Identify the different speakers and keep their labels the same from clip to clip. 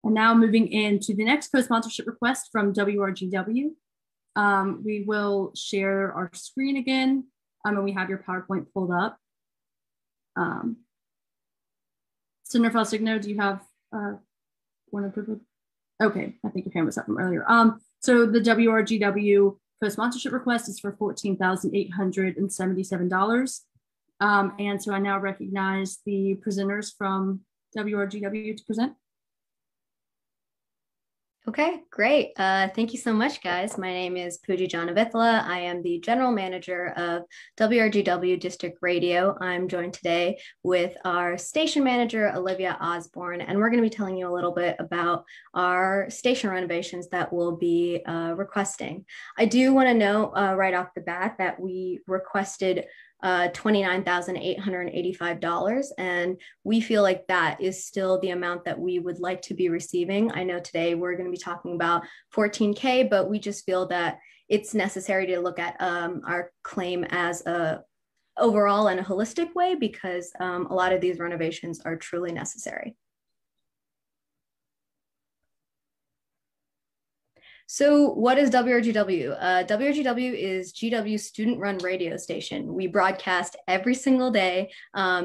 Speaker 1: And now moving into the next co-sponsorship request from WRGW. We will share our screen again, and we have your PowerPoint pulled up. Senator Falsigno, do you have one of the? Okay, I think your hand was up from earlier. So the WRGW co-sponsorship request is for $14,877. And so I now recognize the presenters from WRGW to present.
Speaker 2: Okay, great. Thank you so much, guys. My name is Pooja Janavithla. I am the General Manager of WRGW District Radio. I'm joined today with our Station Manager, Olivia Osborne, and we're going to be telling you a little bit about our station renovations that we'll be requesting. I do want to note right off the bat that we requested $29,885, and we feel like that is still the amount that we would like to be receiving. I know today we're going to be talking about $14K, but we just feel that it's necessary to look at our claim as a overall and a holistic way, because a lot of these renovations are truly necessary. So what is WRGW? WRGW is GW's student-run radio station. We broadcast every single day.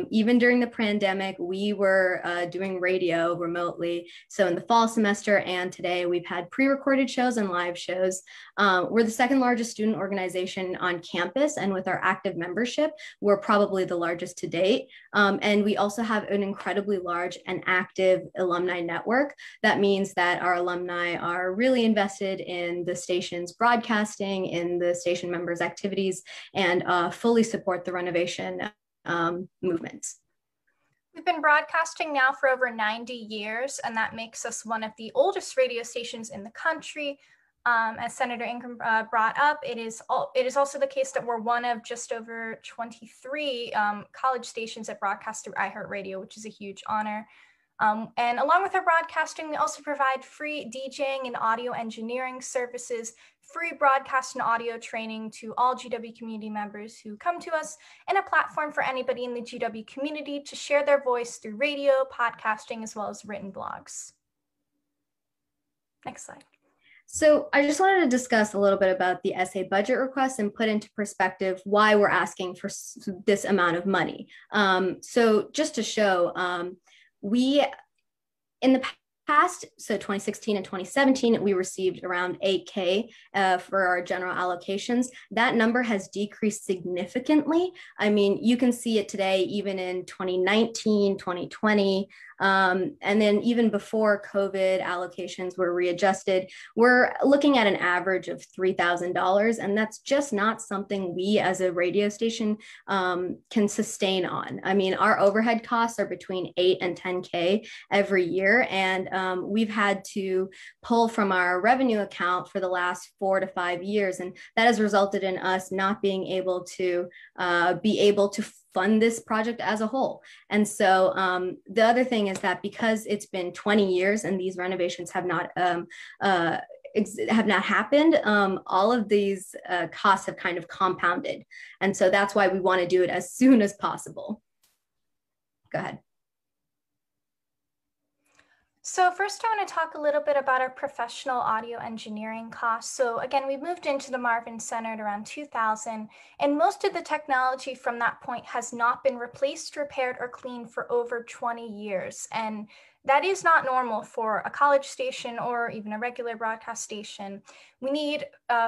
Speaker 2: Even during the pandemic, we were doing radio remotely. So in the fall semester and today, we've had pre-recorded shows and live shows. We're the second largest student organization on campus, and with our active membership, we're probably the largest to date. And we also have an incredibly large and active alumni network. That means that our alumni are really invested in the station's broadcasting, in the station members' activities, and fully support the renovation movements.
Speaker 3: We've been broadcasting now for over 90 years, and that makes us one of the oldest radio stations in the country. As Senator Ingram brought up, it is also the case that we're one of just over 23 college stations that broadcast through iHeartRadio, which is a huge honor. And along with our broadcasting, we also provide free DJing and audio engineering services, free broadcast and audio training to all GW community members who come to us, and a platform for anybody in the GW community to share their voice through radio, podcasting, as well as written blogs. Next slide.
Speaker 2: So I just wanted to discuss a little bit about the SA budget request and put into perspective why we're asking for this amount of money. So just to show, we, in the past, so 2016 and 2017, we received around 8K for our general allocations. That number has decreased significantly. I mean, you can see it today, even in 2019, 2020, and then even before COVID allocations were readjusted, we're looking at an average of $3,000. And that's just not something we as a radio station can sustain on. I mean, our overhead costs are between 8 and 10K every year. And we've had to pull from our revenue account for the last 4 to 5 years. And that has resulted in us not being able to fund this project as a whole. And so the other thing is that because it's been 20 years and these renovations have not happened, all of these costs have kind of compounded. And so that's why we want to do it as soon as possible. Go ahead.
Speaker 3: So first, I want to talk a little bit about our professional audio engineering costs. So again, we moved into the Marvin Center at around 2000, and most of the technology from that point has not been replaced, repaired, or cleaned for over 20 years. And that is not normal for a college station or even a regular broadcast station. We need,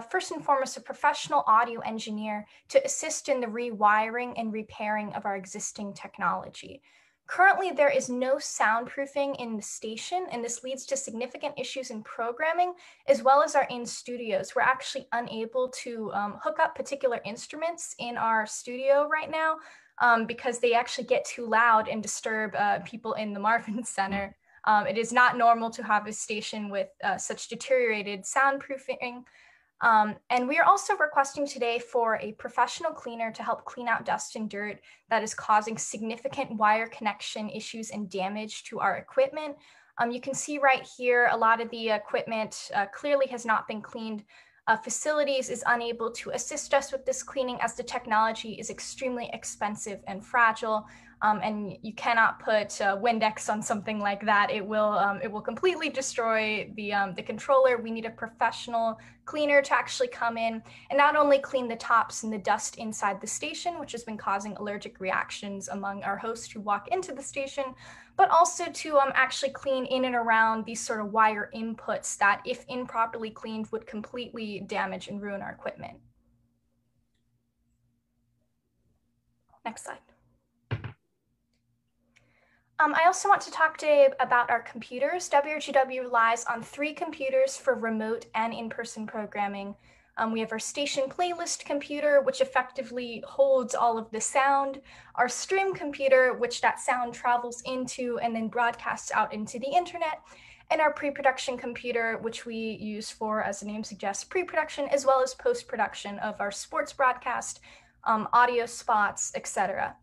Speaker 3: first and foremost, a professional audio engineer to assist in the rewiring and repairing of our existing technology. Currently, there is no soundproofing in the station, and this leads to significant issues in programming, as well as our in-studios. We're actually unable to hook up particular instruments in our studio right now because they actually get too loud and disturb people in the Marvin Center. It is not normal to have a station with such deteriorated soundproofing. And we are also requesting today for a professional cleaner to help clean out dust and dirt that is causing significant wire connection issues and damage to our equipment. You can see right here, a lot of the equipment clearly has not been cleaned. Facilities is unable to assist us with this cleaning as the technology is extremely expensive and fragile. and you cannot put Windex on something like that. It will completely destroy the controller. We need a professional cleaner to actually come in and not only clean the tops and the dust inside the station, which has been causing allergic reactions among our hosts who walk into the station, but also to actually clean in and around these sort of wire inputs that, if improperly cleaned, would completely damage and ruin our equipment. Next slide. I also want to talk today about our computers. WRGW relies on 3 computers for remote and in-person programming. We have our station playlist computer, which effectively holds all of the sound, our stream computer, which that sound travels into and then broadcasts out into the internet, and our pre-production computer, which we use for, as the name suggests, pre-production as well as post-production of our sports broadcast, audio spots, etc.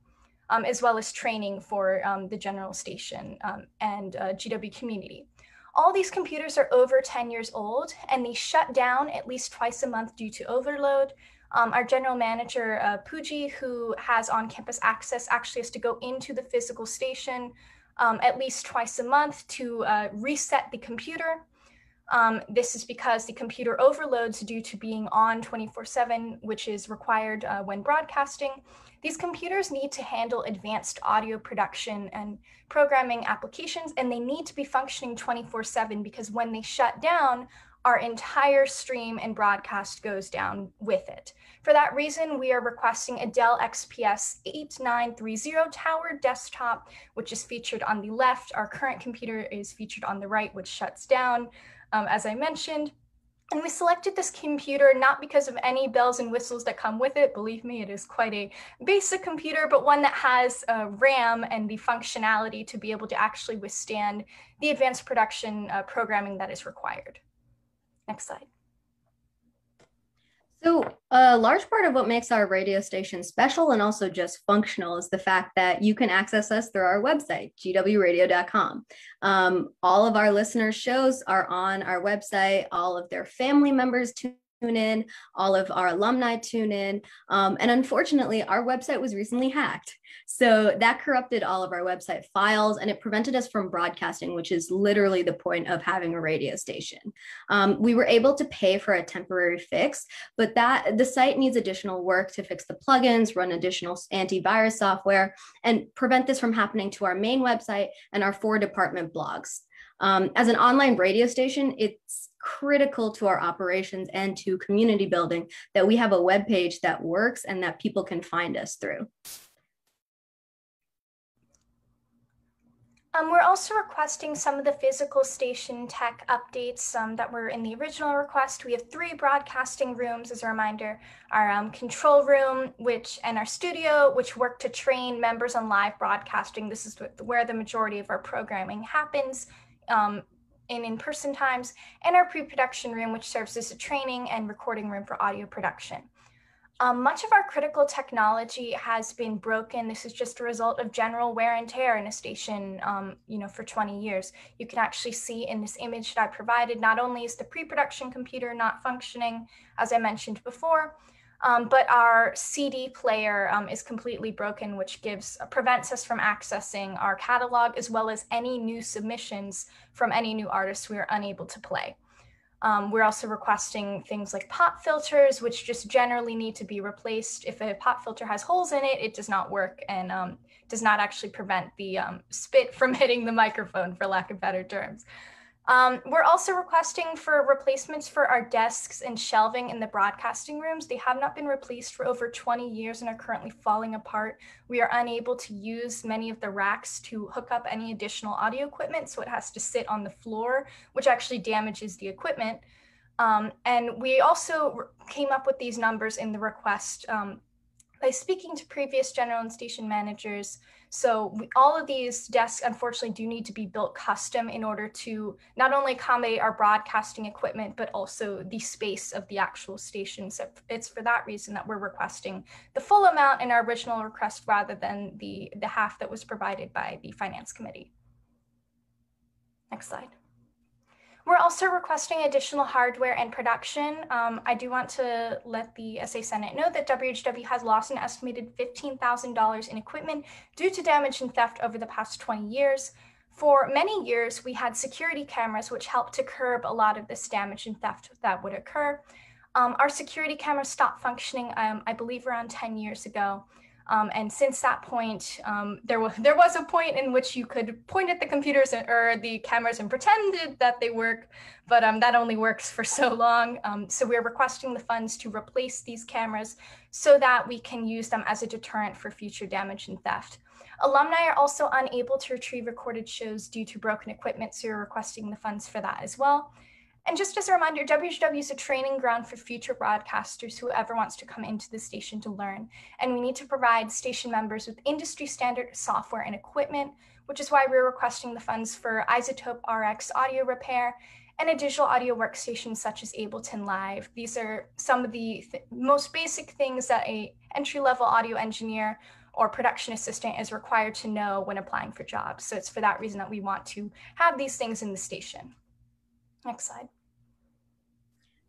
Speaker 3: As well as training for the general station and GW community. All these computers are over 10 years old, and they shut down at least twice a month due to overload. Our general manager, Pooji, who has on-campus access, actually has to go into the physical station at least twice a month to reset the computer. This is because the computer overloads due to being on 24/7, which is required when broadcasting. These computers need to handle advanced audio production and programming applications, and they need to be functioning 24/7 because when they shut down, our entire stream and broadcast goes down with it. For that reason, we are requesting a Dell XPS 8930 tower desktop, which is featured on the left. Our current computer is featured on the right, which shuts down, as I mentioned. And we selected this computer not because of any bells and whistles that come with it. Believe me, it is quite a basic computer, but one that has RAM and the functionality to be able to actually withstand the advanced production programming that is required. Next slide.
Speaker 2: So a large part of what makes our radio station special and also just functional is the fact that you can access us through our website, gwradio.com. All of our listeners' shows are on our website. All of their family members tune in, all of our alumni tune in. And unfortunately, our website was recently hacked. So that corrupted all of our website files and it prevented us from broadcasting, which is literally the point of having a radio station. We were able to pay for a temporary fix, but the site needs additional work to fix the plugins, run additional antivirus software, and prevent this from happening to our main website and our 4 department blogs. As an online radio station, it's critical to our operations and to community building that we have a web page that works and that people can find us through.
Speaker 3: We're also requesting some of the physical station tech updates that were in the original request. We have 3 broadcasting rooms, as a reminder, our control room, and our studio, which work to train members on live broadcasting. This is where the majority of our programming happens in in-person times, and our pre-production room, which serves as a training and recording room for audio production. Much of our critical technology has been broken. This is just a result of general wear and tear in a station, for 20 years. You can actually see in this image that I provided, not only is the pre-production computer not functioning, as I mentioned before, but our CD player is completely broken, which prevents us from accessing our catalog, as well as any new submissions from any new artists we are unable to play. We're also requesting things like pop filters, which just generally need to be replaced. If a pop filter has holes in it, it does not work and does not actually prevent the spit from hitting the microphone, for lack of better terms. We're also requesting for replacements for our desks and shelving in the broadcasting rooms. They have not been replaced for over 20 years and are currently falling apart. We are unable to use many of the racks to hook up any additional audio equipment, so it has to sit on the floor, which actually damages the equipment. And we also came up with these numbers in the request by speaking to previous general and station managers. So all of these desks, unfortunately, do need to be built custom in order to not only accommodate our broadcasting equipment, but also the space of the actual station. So it's for that reason that we're requesting the full amount in our original request rather than the half that was provided by the Finance Committee. Next slide. We're also requesting additional hardware and production. I do want to let the SA Senate know that WHW has lost an estimated $15,000 in equipment due to damage and theft over the past 20 years. For many years, we had security cameras, which helped to curb a lot of this damage and theft that would occur. Our security cameras stopped functioning, I believe, around 10 years ago. And since that point, there was a point in which you could point at the computers or the cameras and pretend that they work, but that only works for so long. So we're requesting the funds to replace these cameras so that we can use them as a deterrent for future damage and theft. Alumni are also unable to retrieve recorded shows due to broken equipment, so we're requesting the funds for that as well. And just as a reminder, WHW is a training ground for future broadcasters, whoever wants to come into the station to learn. And we need to provide station members with industry standard software and equipment, which is why we're requesting the funds for Isotope RX audio repair and a digital audio workstation such as Ableton Live. These are some of the most basic things that a entry-level audio engineer or production assistant is required to know when applying for jobs. So it's for that reason that we want to have these things in the station. Next slide.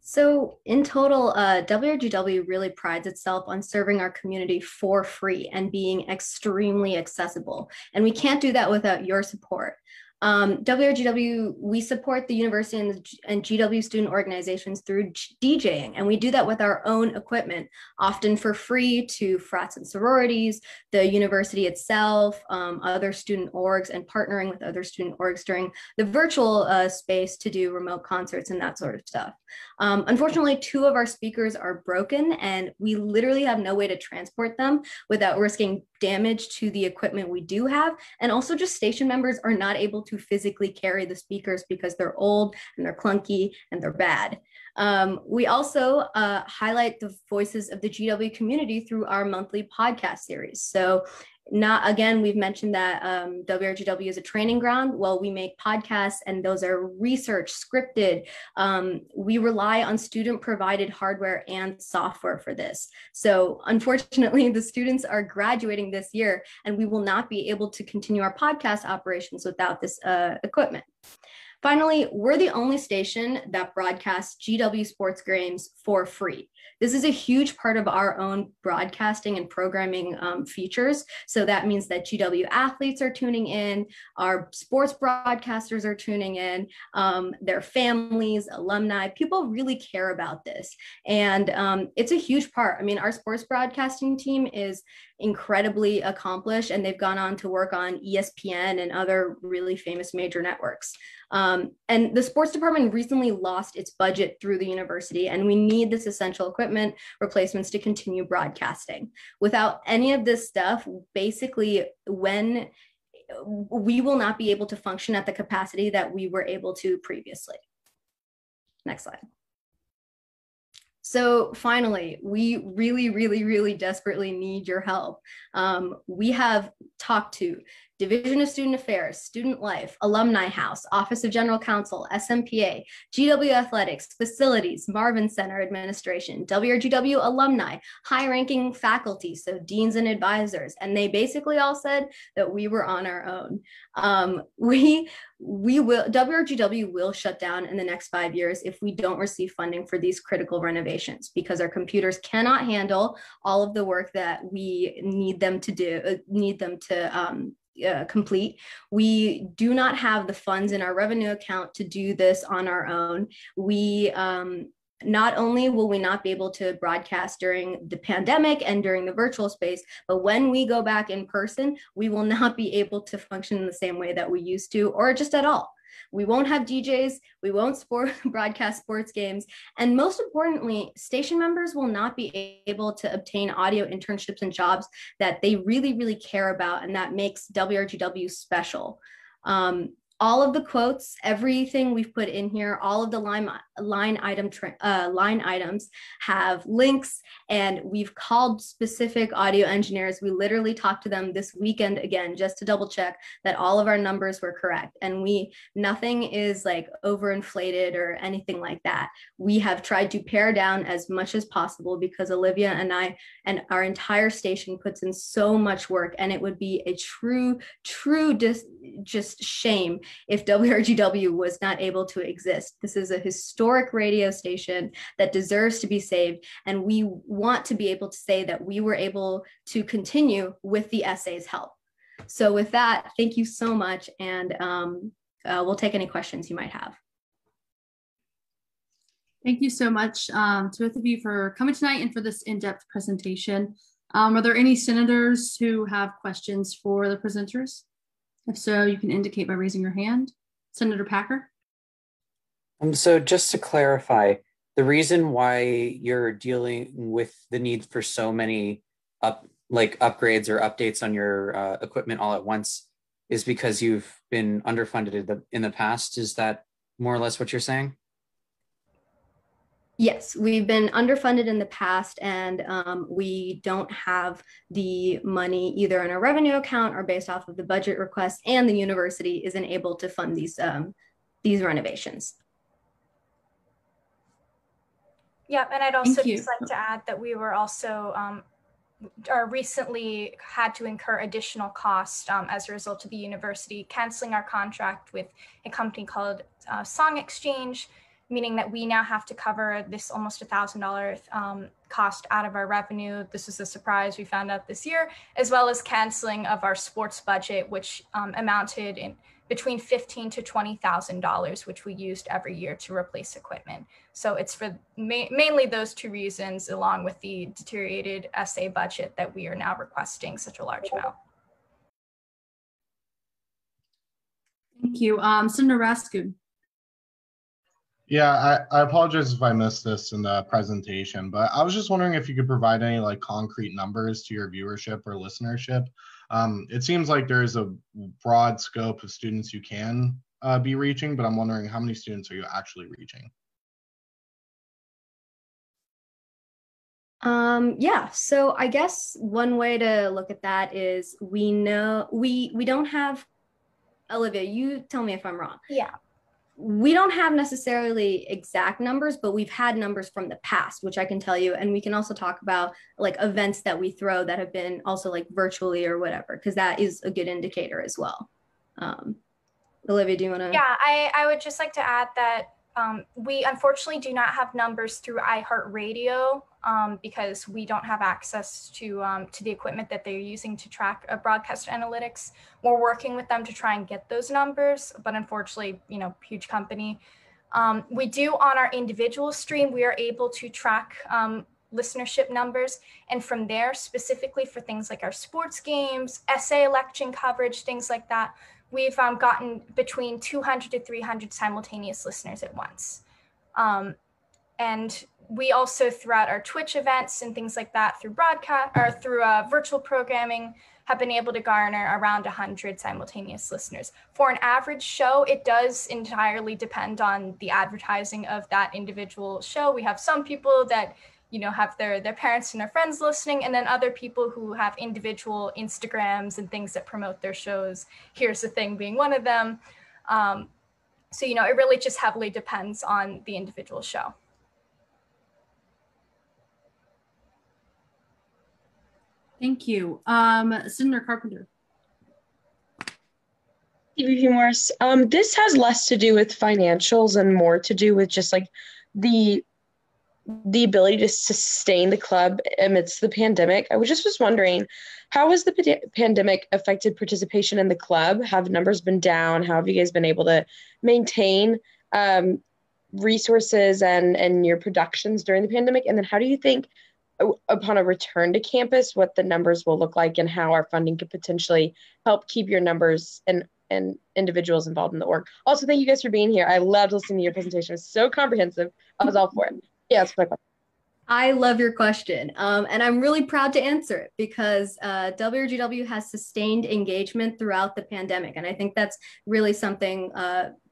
Speaker 2: So in total, WRGW really prides itself on serving our community for free and being extremely accessible. And we can't do that without your support. WRGW, we support the university and GW student organizations through DJing, and we do that with our own equipment, often for free to frats and sororities, the university itself, other student orgs, and partnering with other student orgs during the virtual space to do remote concerts and that sort of stuff. Unfortunately, 2 of our speakers are broken, and we literally have no way to transport them without risking damage to the equipment we do have. And also just station members are not able to physically carry the speakers because they're old and they're clunky and they're bad. We also highlight the voices of the GW community through our monthly podcast series. So again, we've mentioned that WRGW is a training ground. Well, we make podcasts and those are research scripted. We rely on student provided hardware and software for this. So unfortunately, the students are graduating this year and we will not be able to continue our podcast operations without this equipment. Finally, we're the only station that broadcasts GW sports games for free. This is a huge part of our own broadcasting and programming features. So that means that GW athletes are tuning in, our sports broadcasters are tuning in, their families, alumni, people really care about this. And it's a huge part. I mean, our sports broadcasting team is incredibly accomplished and they've gone on to work on ESPN and other really famous major networks. And the sports department recently lost its budget through the university, and we need this essential equipment replacements to continue broadcasting. Without any of this stuff, basically, when we will not be able to function at the capacity that we were able to previously. Next slide. So finally, we really desperately need your help. We have talked to Division of Student Affairs, Student Life, Alumni House, Office of General Counsel, SMPA, GW Athletics, Facilities, Marvin Center Administration, WRGW alumni, high-ranking faculty, so deans and advisors, and they basically all said that we were on our own. WRGW will shut down in the next 5 years if we don't receive funding for these critical renovations because our computers cannot handle all of the work that we need them to complete. We do not have the funds in our revenue account to do this on our own. We not only will we not be able to broadcast during the pandemic and during the virtual space, but when we go back in person, we will not be able to function in the same way that we used to, or just at all. We won't have DJs, we won't broadcast sports games, and most importantly, station members will not be able to obtain audio internships and jobs that they really care about and that makes WRGW special. All of the quotes, everything we've put in here, all of the line items have links, and we've called specific audio engineers. We literally talked to them this weekend again, just to double check that all of our numbers were correct. And nothing is like overinflated or anything like that. We have tried to pare down as much as possible because Olivia and I and our entire station puts in so much work, and it would be a true just shame if WRGW was not able to exist. This is a historic radio station that deserves to be saved. And we want to be able to say that we were able to continue with the SA's help. So with that, thank you so much. And we'll take any questions you might have.
Speaker 1: Thank you so much to both of you for coming tonight and for this in-depth presentation. Are there any senators who have questions for the presenters? If so, you can indicate by raising your hand. Senator Packer?
Speaker 4: So just to clarify, the reason why you're dealing with the need for so many upgrades or updates on your equipment all at once is because you've been underfunded in the past. Is that more or less what you're saying?
Speaker 2: Yes, we've been underfunded in the past, and we don't have the money either in a revenue account or based off of the budget request, and the university isn't able to fund these renovations.
Speaker 3: Yeah, and I'd also just like to add that we were also recently had to incur additional costs as a result of the university canceling our contract with a company called Song Exchange, meaning that we now have to cover this almost $1,000 cost out of our revenue. This is a surprise we found out this year, as well as canceling of our sports budget, which amounted in between $15,000 to $20,000, which we used every year to replace equipment. So it's for mainly those two reasons, along with the deteriorated SA budget, that we are now requesting such a large amount.
Speaker 1: Thank you. Senator Raskin.
Speaker 5: Yeah, I apologize if I missed this in the presentation, but I was just wondering if you could provide any concrete numbers to your viewership or listenership. It seems like there's a broad scope of students you can be reaching, but I'm wondering how many students are you actually reaching?
Speaker 2: Yeah, so I guess one way to look at that is we know we don't have, Olivia, you tell me if I'm wrong.
Speaker 3: Yeah.
Speaker 2: We don't have necessarily exact numbers, but we've had numbers from the past, which I can tell you. And we can also talk about events that we throw that have been also virtually or whatever, because that is a good indicator as well. Olivia, do you want to?
Speaker 3: Yeah, I would just like to add that we unfortunately do not have numbers through iHeartRadio because we don't have access to the equipment that they're using to track broadcast analytics. We're working with them to try and get those numbers, but unfortunately, huge company. We do on our individual stream, we are able to track listenership numbers. And from there, specifically for things like our sports games, SA election coverage, things like that, we've gotten between 200 to 300 simultaneous listeners at once. And we also, throughout our Twitch events and things like that, through broadcast or through virtual programming, have been able to garner around 100 simultaneous listeners. For an average show, it does entirely depend on the advertising of that individual show. We have some people that have their parents and their friends listening, and then other people who have individual Instagrams and things that promote their shows. Here's the Thing being one of them. So, it really just heavily depends on the individual show.
Speaker 1: Thank you. Senator Carpenter.
Speaker 6: TVP Morris. This has less to do with financials and more to do with just the ability to sustain the club amidst the pandemic. I was wondering, how has the pandemic affected participation in the club? Have numbers been down? How have you guys been able to maintain resources and your productions during the pandemic? And then how do you think, upon a return to campus, what the numbers will look like and how our funding could potentially help keep your numbers and individuals involved in the org? Also, thank you guys for being here. I loved listening to your presentation. It was so comprehensive. I was all for it. Yeah, that's my question.
Speaker 2: I love your question. And I'm really proud to answer it because WRGW has sustained engagement throughout the pandemic. And I think that's really something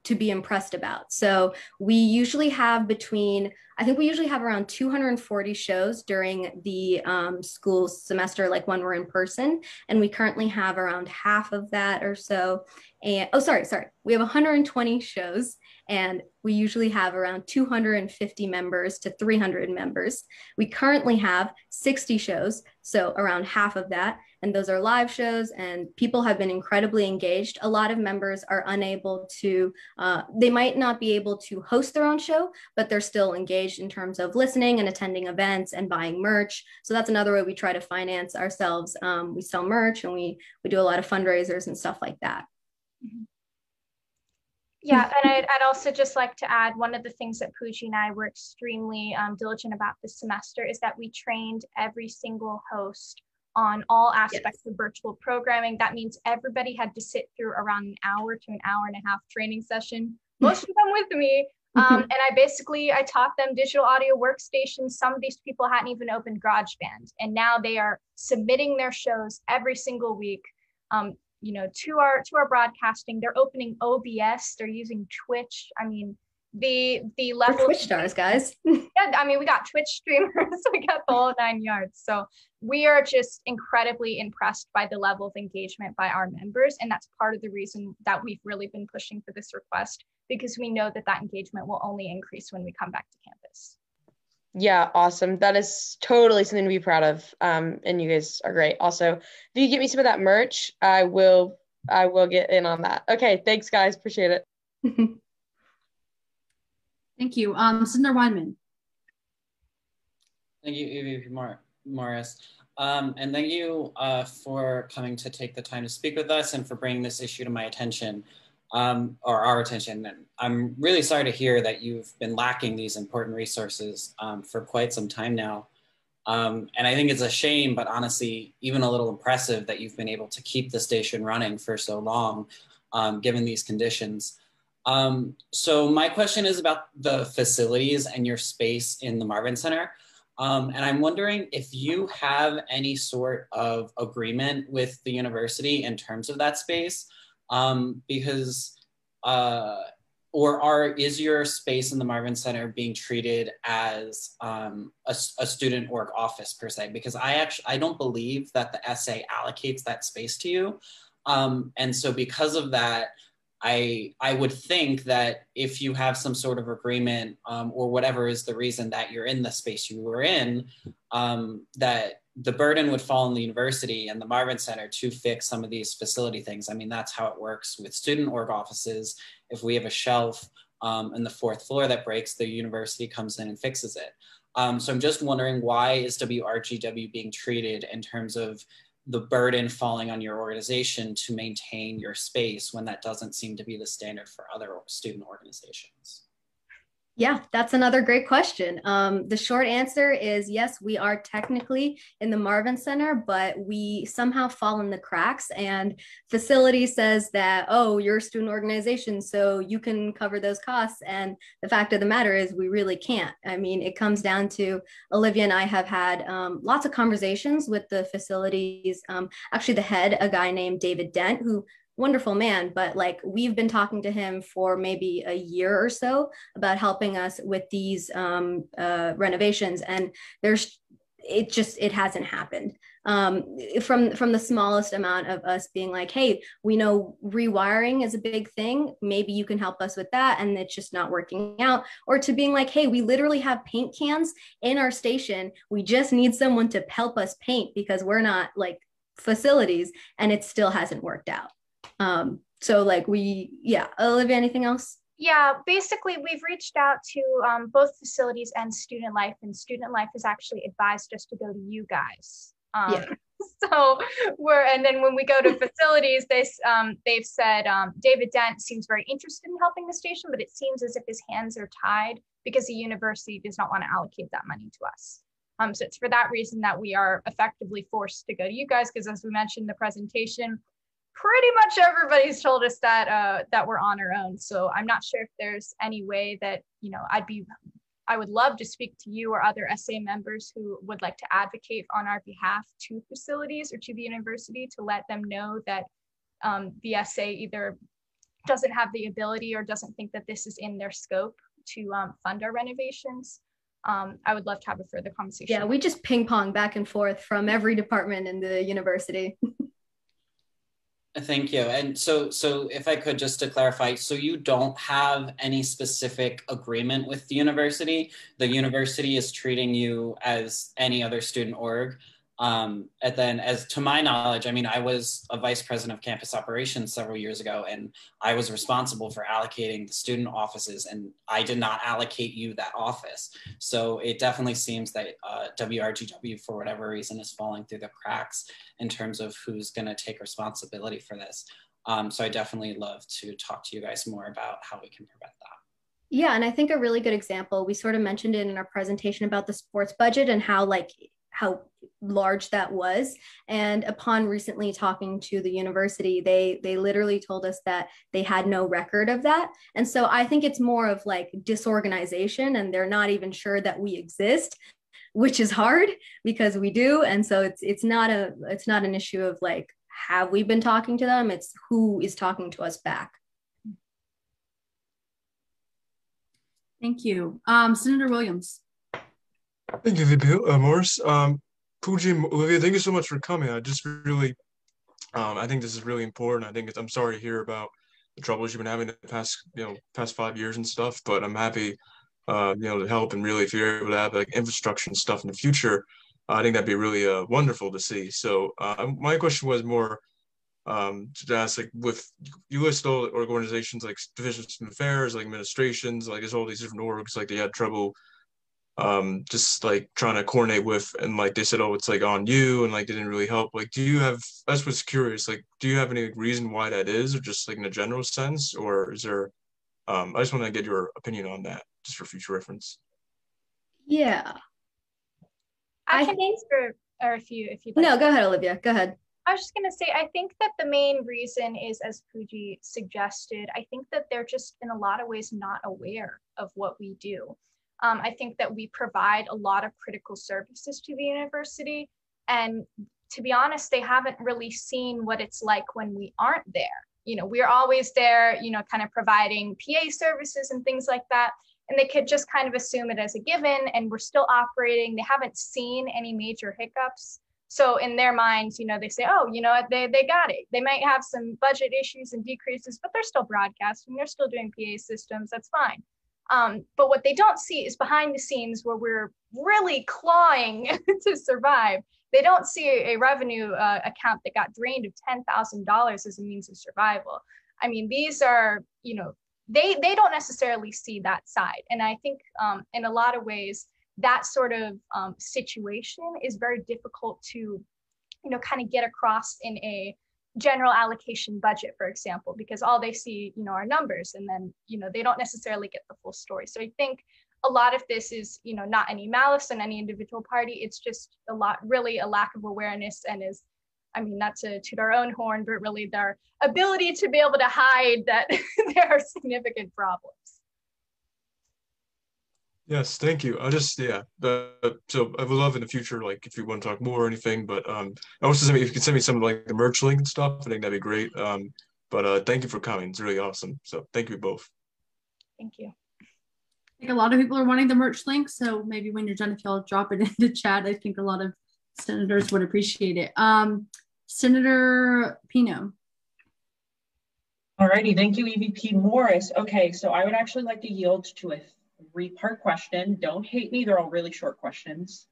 Speaker 2: to be impressed about. So we usually have around 240 shows during the school semester, when we're in person. And we currently have around half of that or so. And we have 120 shows. and we usually have around 250 members to 300 members. We currently have 60 shows, so around half of that, and those are live shows, and people have been incredibly engaged. A lot of members are unable to, they might not be able to host their own show, but they're still engaged in terms of listening and attending events and buying merch. So that's another way we try to finance ourselves. We sell merch, and we do a lot of fundraisers and stuff like that.
Speaker 3: Yeah, and I'd also just like to add, one of the things that Pooji and I were extremely diligent about this semester is that we trained every single host on all aspects of virtual programming. That means everybody had to sit through around an hour to an hour and a half training session, most of them with me. And I taught them digital audio workstations. Some of these people hadn't even opened GarageBand, and now they are submitting their shows every single week, to our broadcasting. They're opening OBS. They're using Twitch. I mean, the level.
Speaker 2: We're Twitch stars, guys.
Speaker 3: Yeah, I mean, we got Twitch streamers. We got the whole 9 yards. So we are just incredibly impressed by the level of engagement by our members, and that's part of the reason that we've really been pushing for this request, because we know that engagement will only increase when we come back to campus.
Speaker 6: Yeah, awesome. That is totally something to be proud of. And you guys are great. Also, if you get me some of that merch, I will get in on that. Okay, thanks guys. Appreciate it.
Speaker 1: Thank you. Senator Weinman.
Speaker 7: Thank you, Evie Morris. And thank you for coming to take the time to speak with us and for bringing this issue to my attention. Or our attention. And I'm really sorry to hear that you've been lacking these important resources for quite some time now. And I think it's a shame, but honestly, even a little impressive that you've been able to keep the station running for so long, given these conditions. So my question is about the facilities and your space in the Marvin Center. And I'm wondering if you have any sort of agreement with the university in terms of that space. Is your space in the Marvin Center being treated as a student org office per se? Because I don't believe that the SA allocates that space to you. And so because of that, I would think that if you have some sort of agreement or whatever is the reason that you're in the space you were in, that the burden would fall on the university and the Marvin Center to fix some of these facility things. I mean, that's how it works with student org offices. If we have a shelf in the 4th floor that breaks, the university comes in and fixes it. So I'm just wondering, why is WRGW being treated in terms of the burden falling on your organization to maintain your space when that doesn't seem to be the standard for other student organizations?
Speaker 2: Yeah, that's another great question. The short answer is yes, we are technically in the Marvin Center, but we somehow fall in the cracks, and facility says that, oh, you're a student organization, so you can cover those costs. And the fact of the matter is we really can't. I mean, it comes down to, Olivia and I have had lots of conversations with the facilities. Actually, the head, a guy named David Dent, who wonderful man, but like we've been talking to him for maybe a year or so about helping us with these renovations, and it hasn't happened. From the smallest amount of us being like, hey, we know rewiring is a big thing, maybe you can help us with that, and it's just not working out, or to being like, hey, we literally have paint cans in our station, we just need someone to help us paint because we're not like facilities, and it still hasn't worked out. So like Olivia, anything else?
Speaker 3: Yeah, basically we've reached out to both facilities and Student Life, and Student Life has actually advised us to go to you guys. So and then when we go to facilities, they've said David Dent seems very interested in helping the station, but it seems as if his hands are tied because the university does not want to allocate that money to us. So it's for that reason that we are effectively forced to go to you guys, because as we mentioned in the presentation, pretty much everybody's told us that we're on our own. So I'm not sure if there's any way that, I would love to speak to you or other SA members who would like to advocate on our behalf to facilities or to the university to let them know that the SA either doesn't have the ability or doesn't think that this is in their scope to fund our renovations. I would love to have a further conversation.
Speaker 2: Yeah, we just ping pong back and forth from every department in the university.
Speaker 7: Thank you. And so if I could, just to clarify, so you don't have any specific agreement with the university? The university is treating you as any other student org. And then, as to my knowledge, I mean, I was a vice president of campus operations several years ago, and I was responsible for allocating the student offices, and I did not allocate you that office. So it definitely seems that WRGW, for whatever reason, is falling through the cracks in terms of who's going to take responsibility for this. So I definitely love to talk to you guys more about how we can prevent that.
Speaker 2: Yeah, and I think a really good example, we sort of mentioned it in our presentation about the sports budget and how large that was. And upon recently talking to the university, they literally told us that they had no record of that. And so I think it's more of like disorganization, and they're not even sure that we exist, which is hard because we do. And so it's not an issue of like, have we been talking to them? It's who is talking to us back.
Speaker 1: Thank you. Senator Williams.
Speaker 8: Thank you, VP Morris. Pooji, Olivia, thank you so much for coming. I just really, I think this is really important. I'm sorry to hear about the troubles you've been having the past 5 years and stuff, but I'm happy, to help. And really, if you're able to have like infrastructure and stuff in the future, I think that'd be really wonderful to see. So my question was more to ask, like, with you list all organizations like Division of Student Affairs, like administrations, like there's all these different orgs, like they had trouble just like trying to coordinate with, and like they said, oh, it's like on you, and like they didn't really help. Like, I just was curious, like, do you have any reason why that is, or just like in a general sense, or is there, I just want to get your opinion on that, just for future reference.
Speaker 2: Yeah.
Speaker 3: I can answer, or if you'd like.
Speaker 2: No, go ahead, Olivia, go ahead.
Speaker 3: I was just going to say, I think that the main reason is, as Pooji suggested, I think that they're just in a lot of ways not aware of what we do. I think that we provide a lot of critical services to the university. And to be honest, they haven't really seen what it's like when we aren't there. We're always there, kind of providing PA services and things like that. And they could just kind of assume it as a given, and we're still operating. They haven't seen any major hiccups. So in their minds, they say, oh, they got it. They might have some budget issues and decreases, but they're still broadcasting. They're still doing PA systems. That's fine. But what they don't see is behind the scenes where we're really clawing to survive. They don't see a revenue account that got drained of $10,000 as a means of survival. I mean, these are, they don't necessarily see that side. And I think in a lot of ways, that sort of situation is very difficult to, kind of get across in a general allocation budget, for example, because all they see, are numbers, and then, they don't necessarily get the full story. So I think a lot of this is, not any malice on any individual party. It's just really a lack of awareness, and not to toot our own horn, but really their ability to be able to hide that there are significant problems.
Speaker 8: Yes, thank you. So I would love in the future, like if you want to talk more or anything, but also if you can send me some like the merch link and stuff, I think that'd be great. But thank you for coming. It's really awesome. So thank you both.
Speaker 3: Thank you.
Speaker 1: I think a lot of people are wanting the merch link, so maybe when you're done, if y'all drop it in the chat, I think a lot of senators would appreciate it. Senator Pino.
Speaker 9: Alrighty, thank you, EVP Morris. Okay, so I would actually like to yield to a three-part question. Don't hate me, they're all really short questions.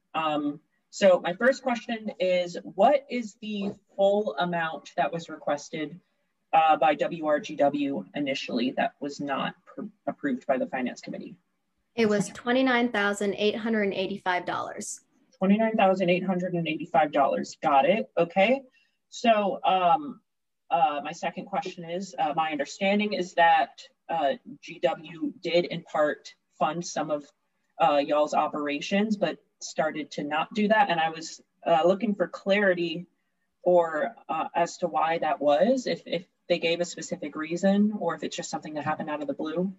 Speaker 9: So my first question is, what is the full amount that was requested by WRGW initially that was not approved by the Finance Committee?
Speaker 2: It was $29,885.
Speaker 9: $29,885, got it, okay. So my second question is, my understanding is that GW did in part fund some of y'all's operations, but started to not do that. And I was looking for clarity or as to why that was, if they gave a specific reason, or if it's just something that happened out of the blue.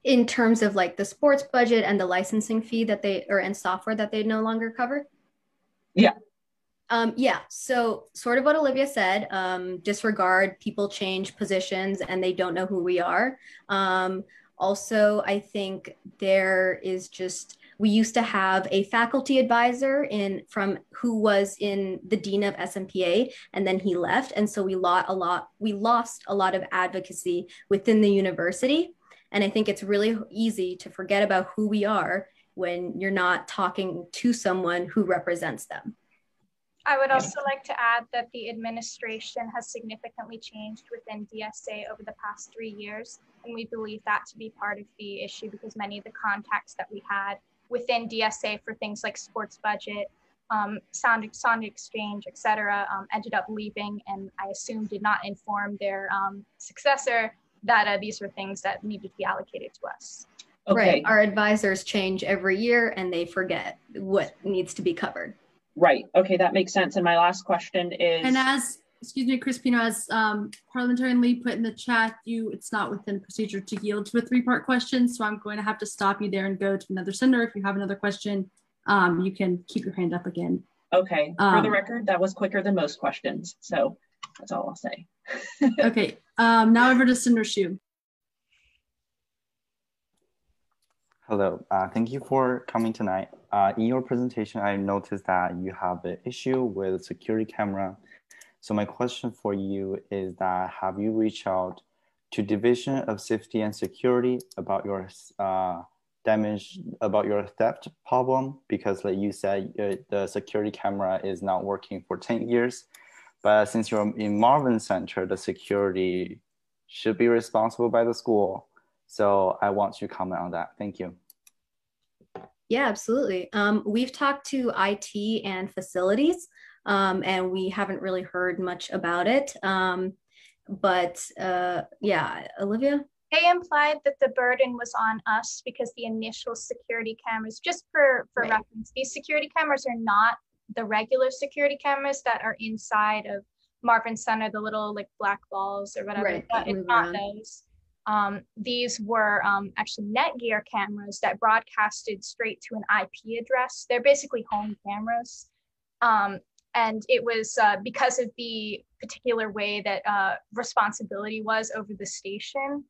Speaker 2: In terms of like the sports budget and the licensing fee and software that they no longer cover?
Speaker 9: Yeah.
Speaker 2: So sort of what Olivia said, disregard, people change positions and they don't know who we are. Also, I think there is just, We used to have a faculty advisor who was in the dean of SMPA, and then he left. And so we lost a lot of advocacy within the university. And I think it's really easy to forget about who we are when you're not talking to someone who represents them.
Speaker 3: I would also like to add that the administration has significantly changed within DSA over the past 3 years. And we believe that to be part of the issue, because many of the contacts that we had within DSA for things like sports budget, sound exchange, et cetera, ended up leaving, and I assume did not inform their successor that these were things that needed to be allocated to us.
Speaker 9: Okay.
Speaker 2: Right. Our advisors change every year and they forget what needs to be covered.
Speaker 9: Right. Okay, that makes sense. And my last question is.
Speaker 1: And as, excuse me, Crispino, as Parliamentarian Lee put in the chat, it's not within procedure to yield to a 3-part question. So I'm going to have to stop you there and go to another senator. If you have another question, you can keep your hand up again.
Speaker 9: Okay. For the record, that was quicker than most questions. So that's all I'll say.
Speaker 1: Okay. Now over to Senator Hsu.
Speaker 10: Hello, thank you for coming tonight. In your presentation, I noticed that you have an issue with security camera. So my question for you is that, have you reached out to Division of Safety and Security about your theft problem? Because like you said, the security camera is not working for 10 years. But since you're in Marvin Center, the security should be responsible by the school. So I want you to comment on that. Thank you.
Speaker 2: Yeah, absolutely. We've talked to IT and facilities, and we haven't really heard much about it. Yeah, Olivia?
Speaker 3: They implied that the burden was on us because the initial security cameras, just for reference, these security cameras are not the regular security cameras that are inside of Marvin Center, the little like black balls or whatever.
Speaker 2: Right,
Speaker 3: It's not those. These were actually Netgear cameras that broadcasted straight to an IP address. They're basically home cameras. And it was because of the particular way that responsibility was over the station,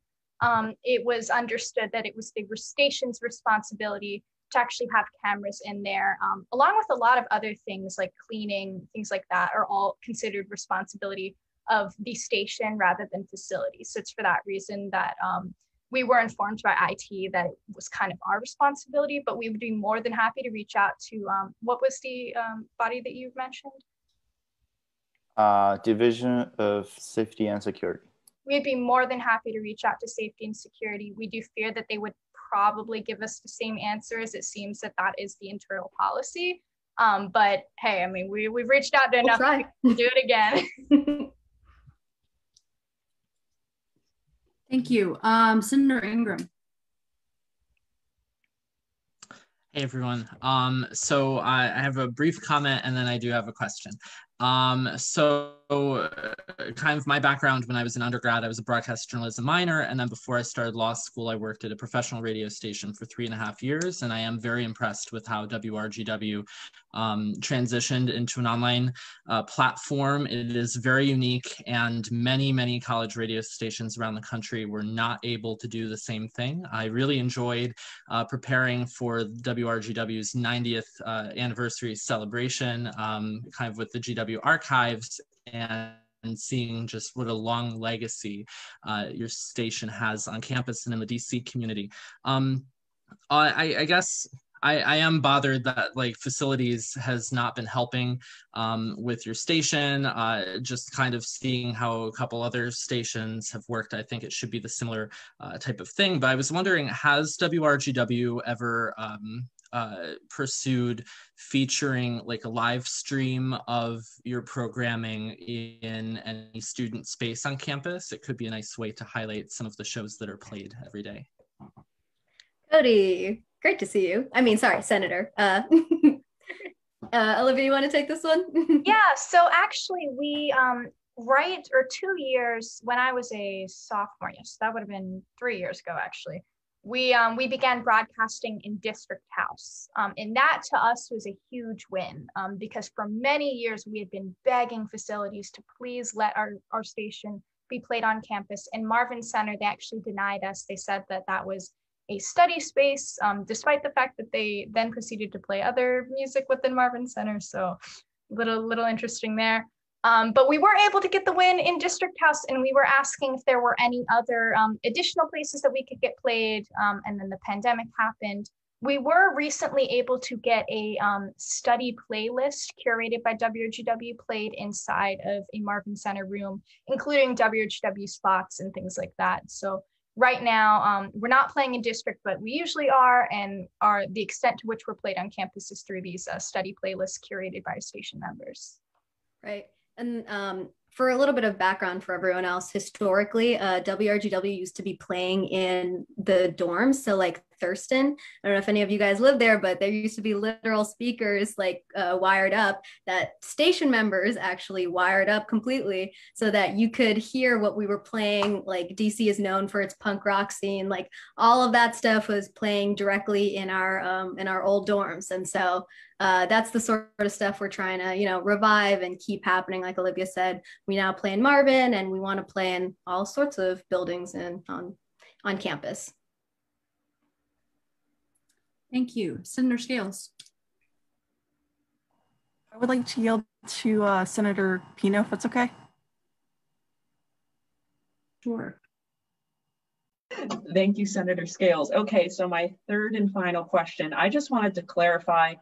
Speaker 3: it was understood that it was the station's responsibility to actually have cameras in there, along with a lot of other things like cleaning, things like that are all considered responsibility of the station rather than facilities. So it's for that reason that we were informed by IT that it was kind of our responsibility, but we would be more than happy to reach out to, what was the body that you mentioned?
Speaker 10: Division of Safety and Security.
Speaker 3: We'd be more than happy to reach out to Safety and Security. We do fear that they would probably give us the same answer, as it seems that that is the internal policy. But hey, I mean, we've reached out to enough to do it again.
Speaker 1: Thank you. Senator Ingram.
Speaker 11: Hey everyone. So I have a brief comment and then I do have a question. Kind of my background when I was an undergrad, I was a broadcast journalism minor. And then before I started law school, I worked at a professional radio station for 3.5 years. And I am very impressed with how WRGW transitioned into an online platform. It is very unique, and many college radio stations around the country were not able to do the same thing. I really enjoyed preparing for WRGW's 90th anniversary celebration, kind of with the GW archives, and seeing just what a long legacy your station has on campus and in the DC community. I guess I am bothered that like facilities has not been helping with your station, just kind of seeing how a couple other stations have worked. I think it should be the similar type of thing, but I was wondering, has WRGW ever pursued featuring like a live stream of your programming in any student space on campus? It could be a nice way to highlight some of the shows that are played every day.
Speaker 2: Cody, great to see you. I mean, sorry, Senator. Olivia, you want to take this one?
Speaker 3: Yeah, so actually we, 2 years when I was a sophomore, yes, that would have been 3 years ago actually, we began broadcasting in District House. And that to us was a huge win because for many years we had been begging facilities to please let our station be played on campus. In Marvin Center, they actually denied us. They said that that was a study space, despite the fact that they then proceeded to play other music within Marvin Center. So little interesting there. But we were able to get the win in District House, and we were asking if there were any other additional places that we could get played, and then the pandemic happened. We were recently able to get a study playlist curated by WRGW played inside of a Marvin Center room, including WRGW spots and things like that. So right now, we're not playing in district, but we usually are, and the extent to which we're played on campus is through these study playlists curated by station members.
Speaker 2: Right. And for a little bit of background for everyone else, historically, WRGW used to be playing in the dorms. So like Thurston, I don't know if any of you guys live there, but there used to be literal speakers like wired up that station members actually wired up completely so that you could hear what we were playing. Like DC is known for its punk rock scene, like all of that stuff was playing directly in our old dorms. And so that's the sort of stuff we're trying to, revive and keep happening. Like Olivia said, we now play in Marvin, and we want to play in all sorts of buildings and on campus.
Speaker 1: Thank you. Senator Scales.
Speaker 12: I would like to yield to Senator Pino, if that's okay.
Speaker 1: Sure.
Speaker 9: Thank you, Senator Scales. Okay, so my third and final question, I just wanted to clarify,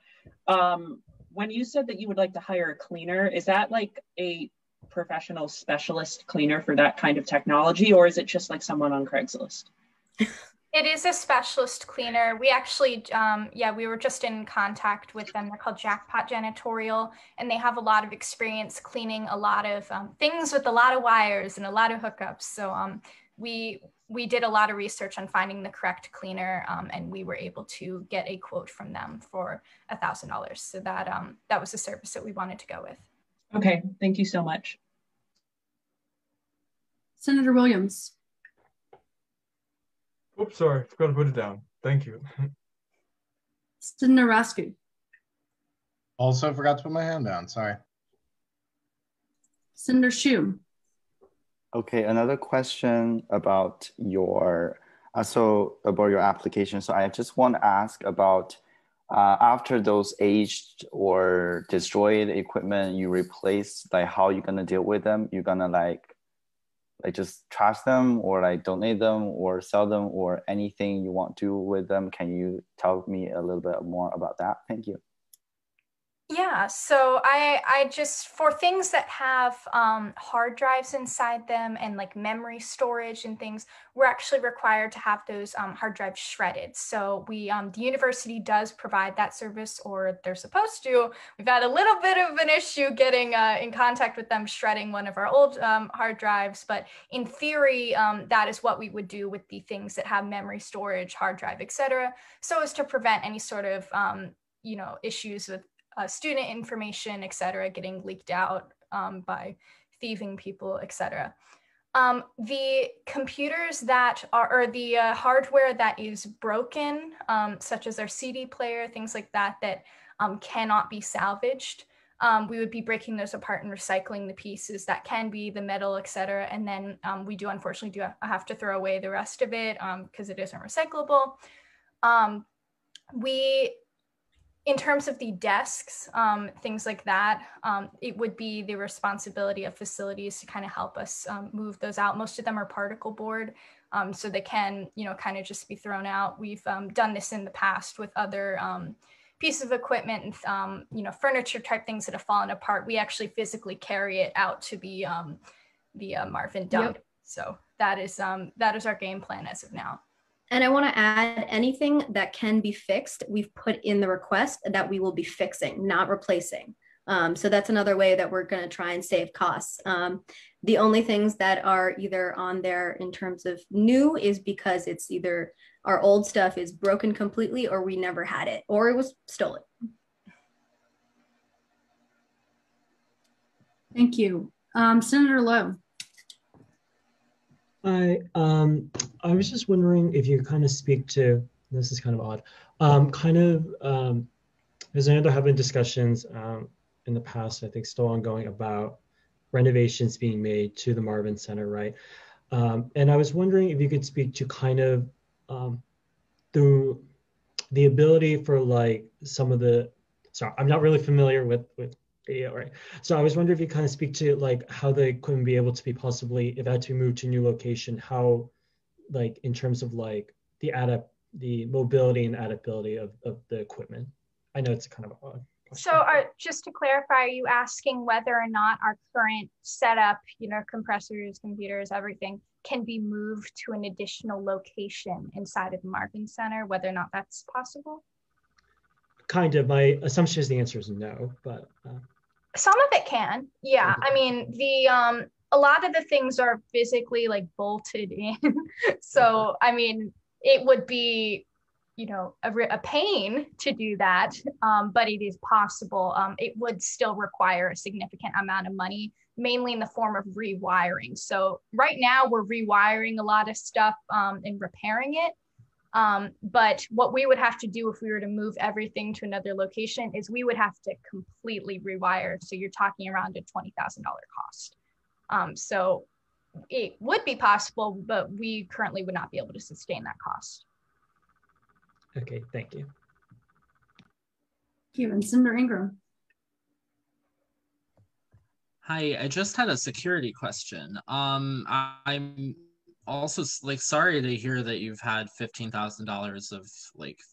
Speaker 9: when you said that you would like to hire a cleaner, is that like a professional specialist cleaner for that kind of technology, or is it just like someone on Craigslist?
Speaker 3: It is a specialist cleaner. We actually, we were just in contact with them. They're called Jackpot Janitorial, and they have a lot of experience cleaning a lot of things with a lot of wires and a lot of hookups. So we did a lot of research on finding the correct cleaner, and we were able to get a quote from them for $1,000. So that was a service that we wanted to go with.
Speaker 9: Okay, thank you so much.
Speaker 1: Senator Williams.
Speaker 8: Oops, sorry, forgot to put it down. Thank you.
Speaker 1: Senator Raskin.
Speaker 5: Also forgot to put my hand down, sorry.
Speaker 1: Senator Shum.
Speaker 10: Okay, another question about your application. So I just want to ask about after those aged or destroyed equipment you replace, like how you're gonna deal with them? You're gonna like just trash them, or like donate them, or sell them, or anything you want to do with them? Can you tell me a little bit more about that? Thank you.
Speaker 3: Yeah, so I just, for things that have hard drives inside them and like memory storage and things, we're actually required to have those hard drives shredded. So the university does provide that service, or they're supposed to. We've had a little bit of an issue getting in contact with them shredding one of our old hard drives, but in theory, that is what we would do with the things that have memory storage, hard drive, etc., so as to prevent any sort of issues with student information, etc., getting leaked out by thieving people, etc. The computers that are, or the hardware that is broken, such as our CD player, things like that, that cannot be salvaged, we would be breaking those apart and recycling the pieces that can be the metal, etc. And then we do unfortunately have to throw away the rest of it because it isn't recyclable. In terms of the desks, things like that, it would be the responsibility of facilities to kind of help us move those out. Most of them are particle board, so they can, kind of just be thrown out. We've done this in the past with other pieces of equipment and, furniture type things that have fallen apart. We actually physically carry it out to the Marvin dump. Yep. So that is our game plan as of now.
Speaker 2: And I want to add, anything that can be fixed, we've put in the request that we will be fixing, not replacing. So that's another way that we're going to try and save costs. The only things that are either on there in terms of new is because it's either our old stuff is broken completely, or we never had it, or it was stolen.
Speaker 1: Thank you. Senator Lowe.
Speaker 13: Hi, I was just wondering if you could kind of speak to, this is kind of odd, as I know there have been discussions in the past, I think still ongoing, about renovations being made to the Marvin Center, right? And I was wondering if you could speak to kind of the ability for like some of the, sorry, I'm not really familiar with video, right? So I was wondering if you kind of speak to like how they couldn't be able to be possibly, if it had to move to a new location, how like in terms of like the mobility and adaptability of the equipment. I know it's kind of odd.
Speaker 3: So just to clarify, are you asking whether or not our current setup, compressors, computers, everything can be moved to an additional location inside of the Marvin Center, whether or not that's possible?
Speaker 13: Kind of. My assumption is the answer is no, but.
Speaker 3: Some of it can, yeah. I mean, a lot of the things are physically like bolted in. So, I mean, it would be, a pain to do that, but it is possible. It would still require a significant amount of money, mainly in the form of rewiring. So right now we're rewiring a lot of stuff and repairing it. But what we would have to do if we were to move everything to another location is we would have to completely rewire. So you're talking around a $20,000 cost. So it would be possible, but we currently would not be able to sustain that cost.
Speaker 13: Okay, thank you.
Speaker 1: Thank you. And Senator Ingram.
Speaker 11: Hi, I just had a security question. I'm also sorry to hear that you've had $15,000 of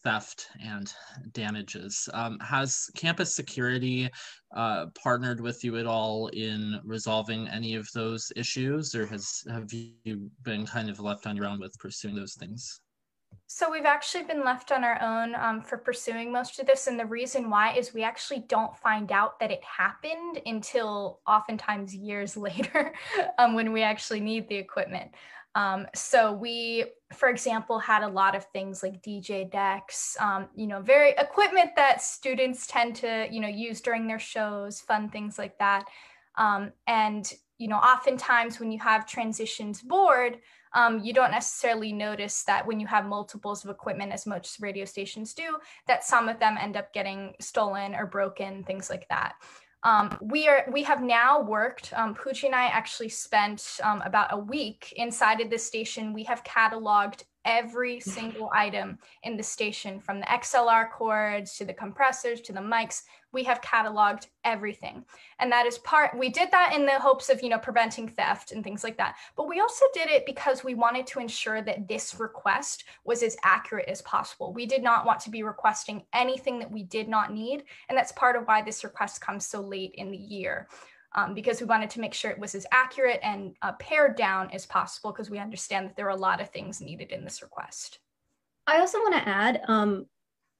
Speaker 11: theft and damages. Has campus security partnered with you at all in resolving any of those issues, or have you been kind of left on your own with pursuing those things?
Speaker 3: So we've actually been left on our own for pursuing most of this. And the reason why is we actually don't find out that it happened until oftentimes years later when we actually need the equipment. So we, for example, had a lot of things like DJ decks, very equipment that students tend to, use during their shows, fun things like that. And oftentimes when you have transitions board, you don't necessarily notice that when you have multiples of equipment, as most radio stations do, that some of them end up getting stolen or broken, things like that. We have now worked, Pooji and I actually spent about a week inside of the station. We have cataloged every single item in the station, from the XLR cords to the compressors to the mics. We have cataloged everything. And that is we did that in the hopes of, preventing theft and things like that. But we also did it because we wanted to ensure that this request was as accurate as possible. We did not want to be requesting anything that we did not need. And that's part of why this request comes so late in the year. Because we wanted to make sure it was as accurate and pared down as possible, because we understand that there are a lot of things needed in this request.
Speaker 2: I also want to add,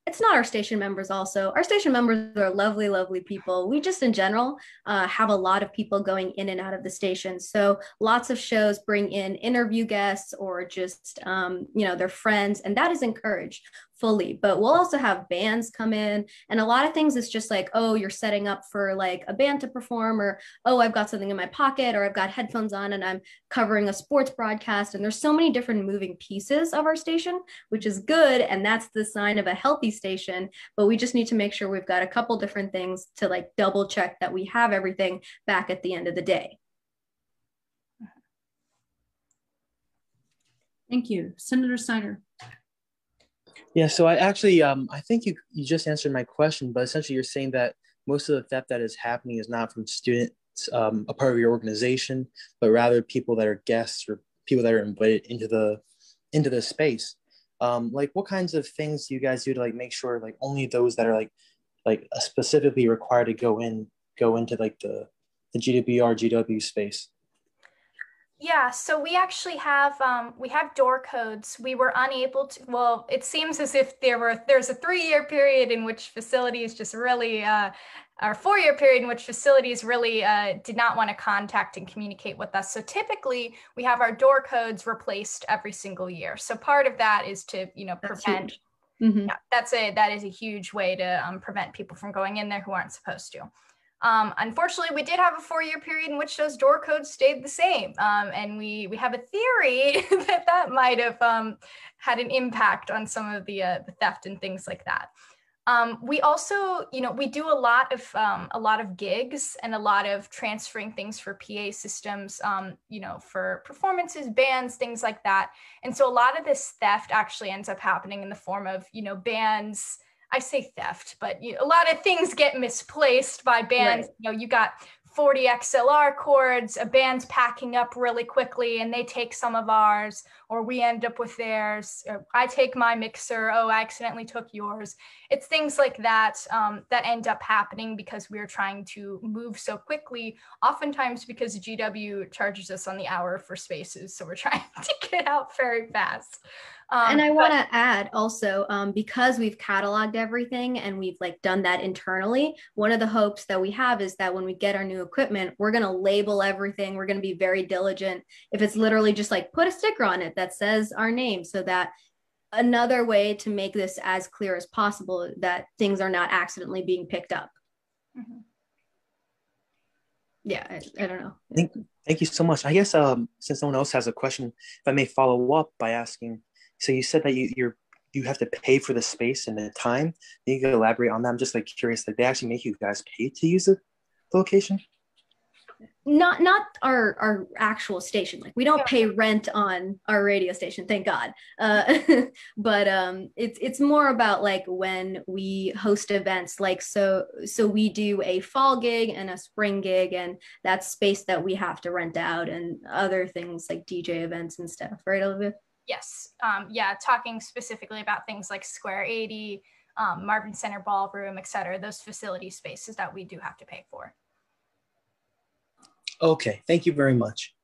Speaker 2: it's not our station members also. Our station members are lovely, lovely people. We just in general have a lot of people going in and out of the station. So lots of shows bring in interview guests or just, their friends, and that is encouraged fully. But we'll also have bands come in, and a lot of things is just like, oh, you're setting up for like a band to perform, or, oh, I've got something in my pocket, or I've got headphones on and I'm covering a sports broadcast. And there's so many different moving pieces of our station, which is good. And that's the sign of a healthy station. But we just need to make sure we've got a couple different things to like double check that we have everything back at the end of the day.
Speaker 1: Thank you. Senator Steiner.
Speaker 14: Yeah, so I actually, I think you just answered my question, but essentially you're saying that most of the theft that is happening is not from students, a part of your organization, but rather people that are guests or people that are invited into the space. Like what kinds of things do you guys do to like make sure like only those that are like specifically required to go into like the WRGW space?
Speaker 3: Yeah, so we actually have door codes. We were unable to, well, it seems as if there's a 3-year period in which facilities just really, or 4-year period in which facilities really did not want to contact and communicate with us. So typically we have our door codes replaced every single year. So part of that is to, prevent, yeah, that is a huge way to prevent people from going in there who aren't supposed to. Unfortunately, we did have a 4-year period in which those door codes stayed the same. And we have a theory that might have had an impact on some of the theft and things like that. We also, we do a lot of gigs and a lot of transferring things for PA systems, for performances, bands, things like that. And so a lot of this theft actually ends up happening in the form of, bands. I say theft, but a lot of things get misplaced by bands. Right. You got 40 XLR cords, a band's packing up really quickly and they take some of ours, or we end up with theirs. Or I take my mixer, oh, I accidentally took yours. It's things like that that end up happening because we're trying to move so quickly, oftentimes because GW charges us on the hour for spaces. So we're trying to get out very fast.
Speaker 2: And I want to add also, because we've cataloged everything and we've done that internally, one of the hopes that we have is that when we get our new equipment, we're going to label everything. We're going to be very diligent. If it's literally just put a sticker on it that says our name, so that another way to make this as clear as possible that things are not accidentally being picked up. Mm-hmm. Yeah, I don't know.
Speaker 14: Thank you so much. I guess since no one else has a question, if I may follow up by asking, so you said that you have to pay for the space and the time. You can elaborate on that. I'm just curious, they actually make you guys pay to use the location?
Speaker 2: Not our actual station. We don't pay rent on our radio station, thank God. But it's more about when we host events, so we do a fall gig and a spring gig, and that's space that we have to rent out, and other things like DJ events and stuff, right, Olivia?
Speaker 3: Yes, talking specifically about things like Square 80, Marvin Center Ballroom, et cetera, those facility spaces that we do have to pay for.
Speaker 14: Okay, thank you very much.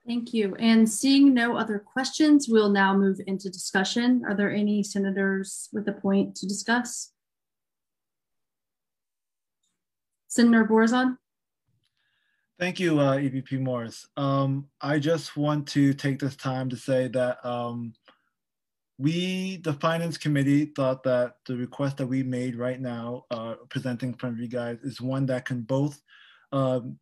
Speaker 1: Thank you. And seeing no other questions, we'll now move into discussion. Are there any senators with a point to discuss? Senator Borzon?
Speaker 15: Thank you, EVP Morris. I just want to take this time to say that we, the Finance Committee, thought that the request that we made right now, presenting in front of you guys, is one that can both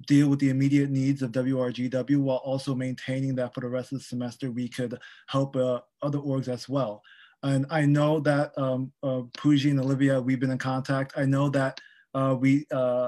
Speaker 15: deal with the immediate needs of WRGW while also maintaining that for the rest of the semester we could help other orgs as well. And I know that Pooji and Olivia, we've been in contact. I know that the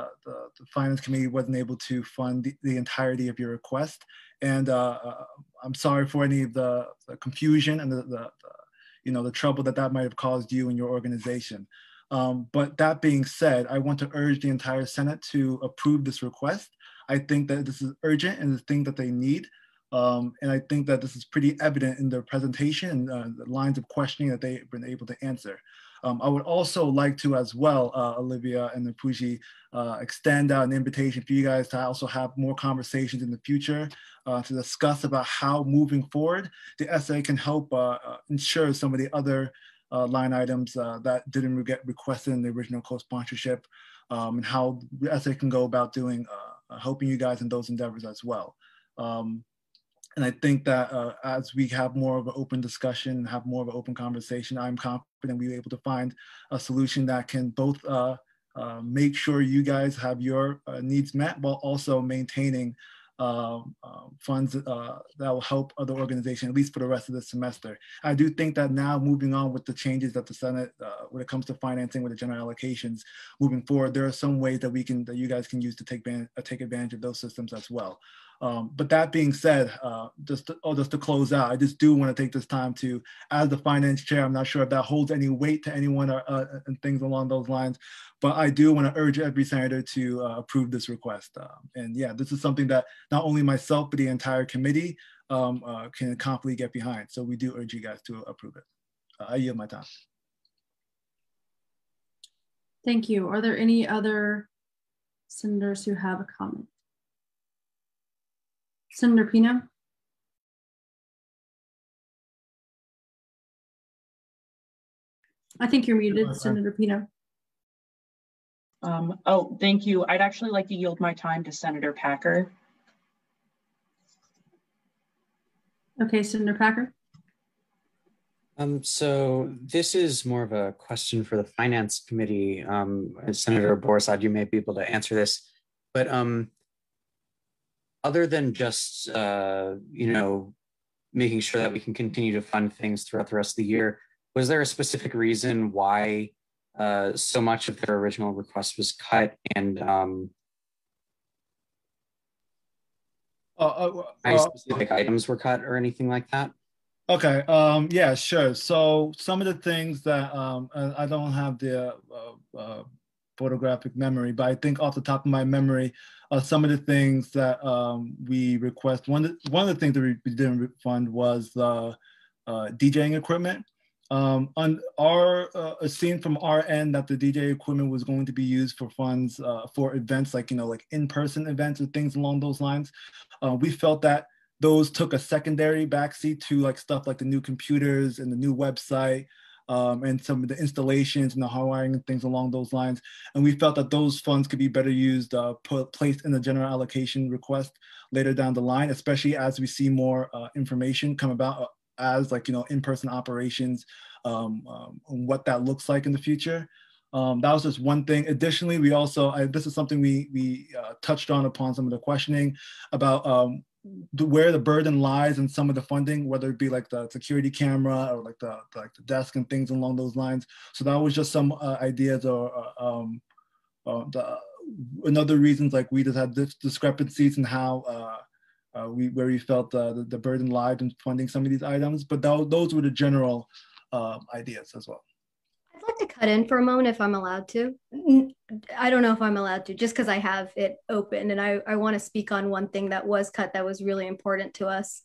Speaker 15: Finance Committee wasn't able to fund the entirety of your request. And I'm sorry for any of the confusion and the trouble that might have caused you and your organization. But that being said, I want to urge the entire Senate to approve this request. I think that this is urgent and the thing that they need. And I think that this is pretty evident in their presentation and the lines of questioning that they've been able to answer. I would also like to as well, Olivia and Pooji, extend out an invitation for you guys to also have more conversations in the future to discuss about how moving forward, the SA can help ensure some of the other line items that didn't get requested in the original co-sponsorship, and how the SA can go about doing, helping you guys in those endeavors as well. And I think that as we have more of an open discussion, have more of an open conversation, I'm confident we'll be able to find a solution that can both make sure you guys have your needs met while also maintaining funds that will help other organizations, at least for the rest of the semester. I do think that now moving on with the changes that the Senate, when it comes to financing with the general allocations, moving forward, there are some ways that you guys can use to take advantage of those systems as well. But that being said, just to close out, I just do want to take this time to, as the finance chair, I'm not sure if that holds any weight to anyone or and things along those lines, but I do want to urge every senator to approve this request. And yeah, this is something that not only myself, but the entire committee can confidently get behind. So we do urge you guys to approve it. I yield my time.
Speaker 1: Thank you. Are there any other senators who have a comment? Senator Pino? I think you're muted, Senator Pino.
Speaker 9: Oh, thank you. I'd actually like to yield my time to Senator Packer.
Speaker 1: Okay, Senator Packer.
Speaker 4: So this is more of a question for the Finance Committee. Senator Borzad, you may be able to answer this, but other than just, making sure that we can continue to fund things throughout the rest of the year, was there a specific reason why so much of their original request was cut, and specific items were cut or anything like that?
Speaker 15: Okay, yeah, sure. So some of the things that I don't have the photographic memory, but I think off the top of my memory, some of the things that we request, one of the things that we didn't fund was DJing equipment. On our seen from our end that the DJ equipment was going to be used for funds for events like, like in-person events or things along those lines. We felt that those took a secondary backseat to like stuff like the new computers and the new website and some of the installations and the hardwiring and things along those lines. And we felt that those funds could be better used, placed in the general allocation request later down the line, especially as we see more information come about as like, in-person operations, what that looks like in the future. That was just one thing. Additionally, we also, this is something we touched on upon some of the questioning about where the burden lies in some of the funding, whether it be like the security camera or like the desk and things along those lines. So that was just some ideas or another reasons like we just had discrepancies in how where we felt the burden lied in funding some of these items. But those were the general ideas as well.
Speaker 2: I'd like to cut in for a moment if I'm allowed to. I don't know if I'm allowed to, just because I have it open, and I want to speak on one thing that was cut that was really important to us.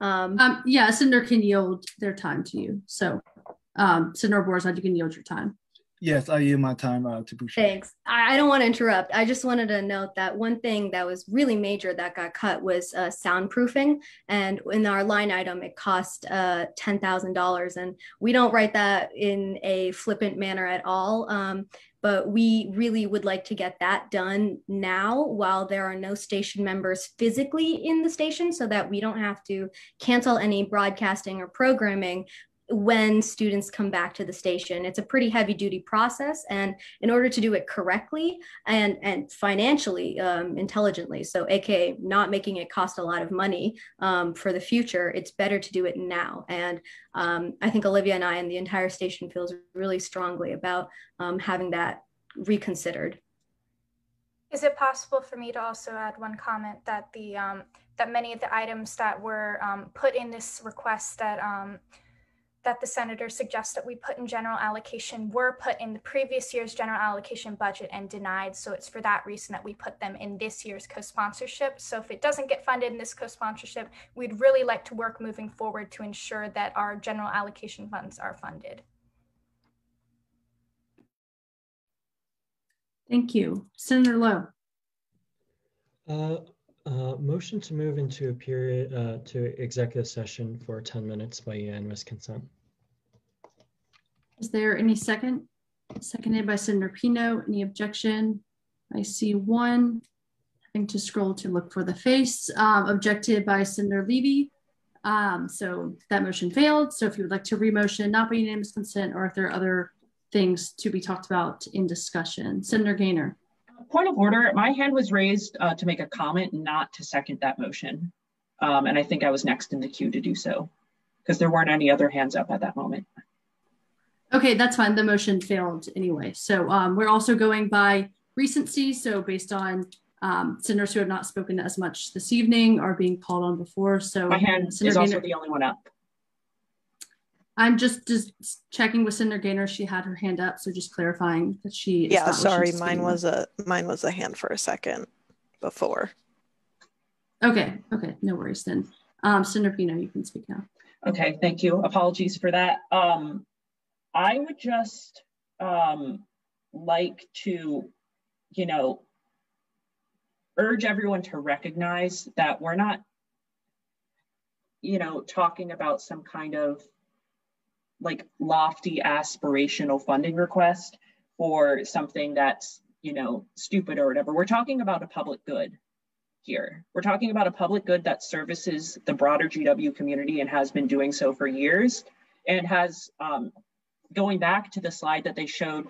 Speaker 1: Yeah, Senator can yield their time to you. So Senator Borzad, you can yield your time.
Speaker 15: Yes, I yield my time to Boucher.
Speaker 2: Thanks. I don't want to interrupt. I just wanted to note that one thing that was really major that got cut was soundproofing. And in our line item, it cost $10,000. And we don't write that in a flippant manner at all. But we really would like to get that done now while there are no station members physically in the station, so that we don't have to cancel any broadcasting or programming when students come back to the station. It's a pretty heavy duty process, and in order to do it correctly and financially intelligently, so aka not making it cost a lot of money for the future, it's better to do it now. And I think Olivia and I and the entire station feels really strongly about having that reconsidered.
Speaker 3: Is it possible for me to also add one comment that the that many of the items that were put in this request that the senator suggests that we put in general allocation were put in the previous year's general allocation budget and denied. So it's for that reason that we put them in this year's co-sponsorship. So if it doesn't get funded in this co-sponsorship, we'd really like to work moving forward to ensure that our general allocation funds are funded.
Speaker 1: Thank you. Senator Lowe.
Speaker 13: Motion to move into a period to executive session for 10 minutes by unanimous consent.
Speaker 1: Is there any second? Seconded by Senator Pino. Any objection? I see one. Having to scroll to look for the face. Objected by Senator Levy. So that motion failed. So if you would like to re-motion, not by unanimous consent, or if there are other things to be talked about in discussion. Senator Gaynor.
Speaker 9: Point of order, my hand was raised to make a comment, not to second that motion. And I think I was next in the queue to do so because there weren't any other hands up at that moment.
Speaker 1: Okay, that's fine. The motion failed anyway. So we're also going by recency. So based on senators who have not spoken as much this evening are being called on before. So
Speaker 9: my hand is also the only one up.
Speaker 1: I'm just checking with Senator Gaynor. She had her hand up, so just clarifying that she.
Speaker 12: Yeah, sorry, mine was a hand for a second before.
Speaker 9: Okay,
Speaker 1: no worries then. Senator Pino, you can speak now.
Speaker 9: Okay, thank you. Apologies for that. I would just like to, urge everyone to recognize that we're not, talking about some kind of like lofty aspirational funding request for something that's, stupid or whatever. We're talking about a public good here. We're talking about a public good that services the broader GW community and has been doing so for years, and has, going back to the slide that they showed,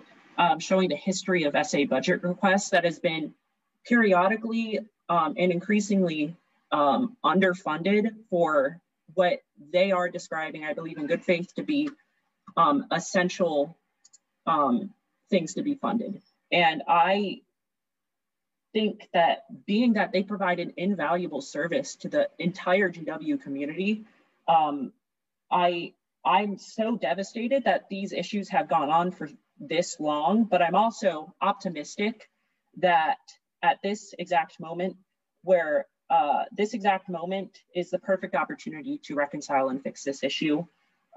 Speaker 9: showing the history of SA budget requests, that has been periodically and increasingly underfunded for what they are describing, I believe in good faith, to be essential things to be funded. And I think that being that they provide an invaluable service to the entire GW community, I'm so devastated that these issues have gone on for this long, but I'm also optimistic that at this exact moment, where this exact moment is the perfect opportunity to reconcile and fix this issue.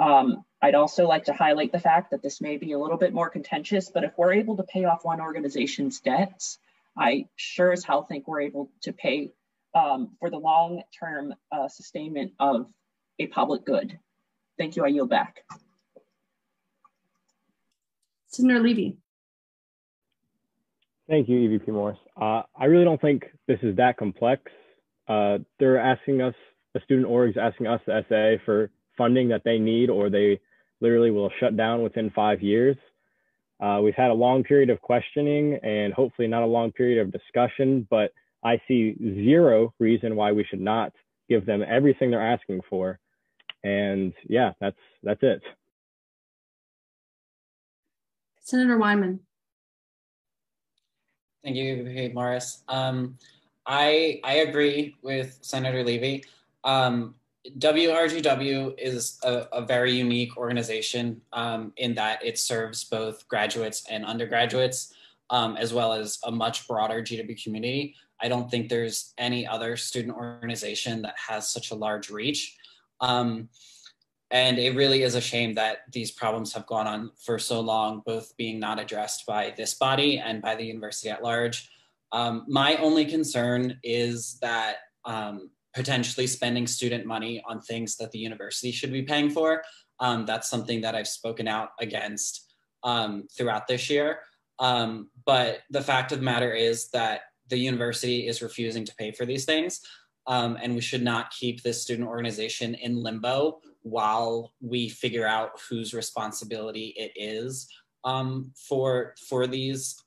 Speaker 9: I'd also like to highlight the fact that this may be a little bit more contentious, but if we're able to pay off one organization's debts, I sure as hell think we're able to pay for the long-term sustainment of a public good. Thank you, I yield back.
Speaker 1: Senator Levy.
Speaker 16: Thank you, EVP Morris. I really don't think this is that complex. They're asking us, the student org is asking us, the SA, for funding that they need, or they literally will shut down within 5 years. We've had a long period of questioning and hopefully not a long period of discussion, but I see zero reason why we should not give them everything they're asking for. And yeah, that's it.
Speaker 1: Senator Wyman.
Speaker 7: Thank you, EVP Morris. I agree with Senator Levy. WRGW is a very unique organization in that it serves both graduates and undergraduates, as well as a much broader GW community. I don't think there's any other student organization that has such a large reach. And it really is a shame that these problems have gone on for so long, both being not addressed by this body and by the university at large. My only concern is that potentially spending student money on things that the university should be paying for. That's something that I've spoken out against throughout this year. But the fact of the matter is that the university is refusing to pay for these things. And we should not keep this student organization in limbo while we figure out whose responsibility it is for these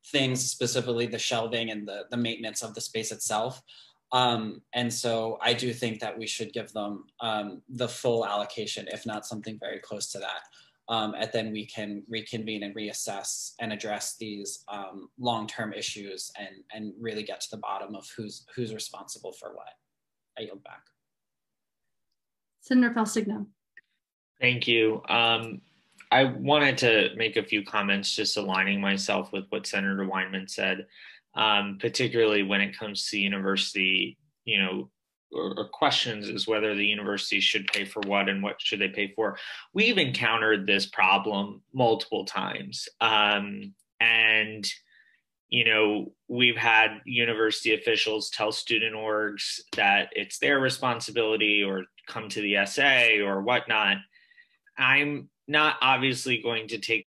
Speaker 7: things, specifically the shelving and the maintenance of the space itself. And so I do think that we should give them the full allocation, if not something very close to that. And then we can reconvene and reassess and address these long-term issues and really get to the bottom of who's responsible for what. I yield back.
Speaker 1: Senator Falsigno.
Speaker 17: Thank you. I wanted to make a few comments just aligning myself with what Senator Weinman said, particularly when it comes to university, or questions is whether the university should pay for what and what should they pay for. We've encountered this problem multiple times. And we've had university officials tell student orgs that it's their responsibility or come to the SA or whatnot. I'm not obviously going to take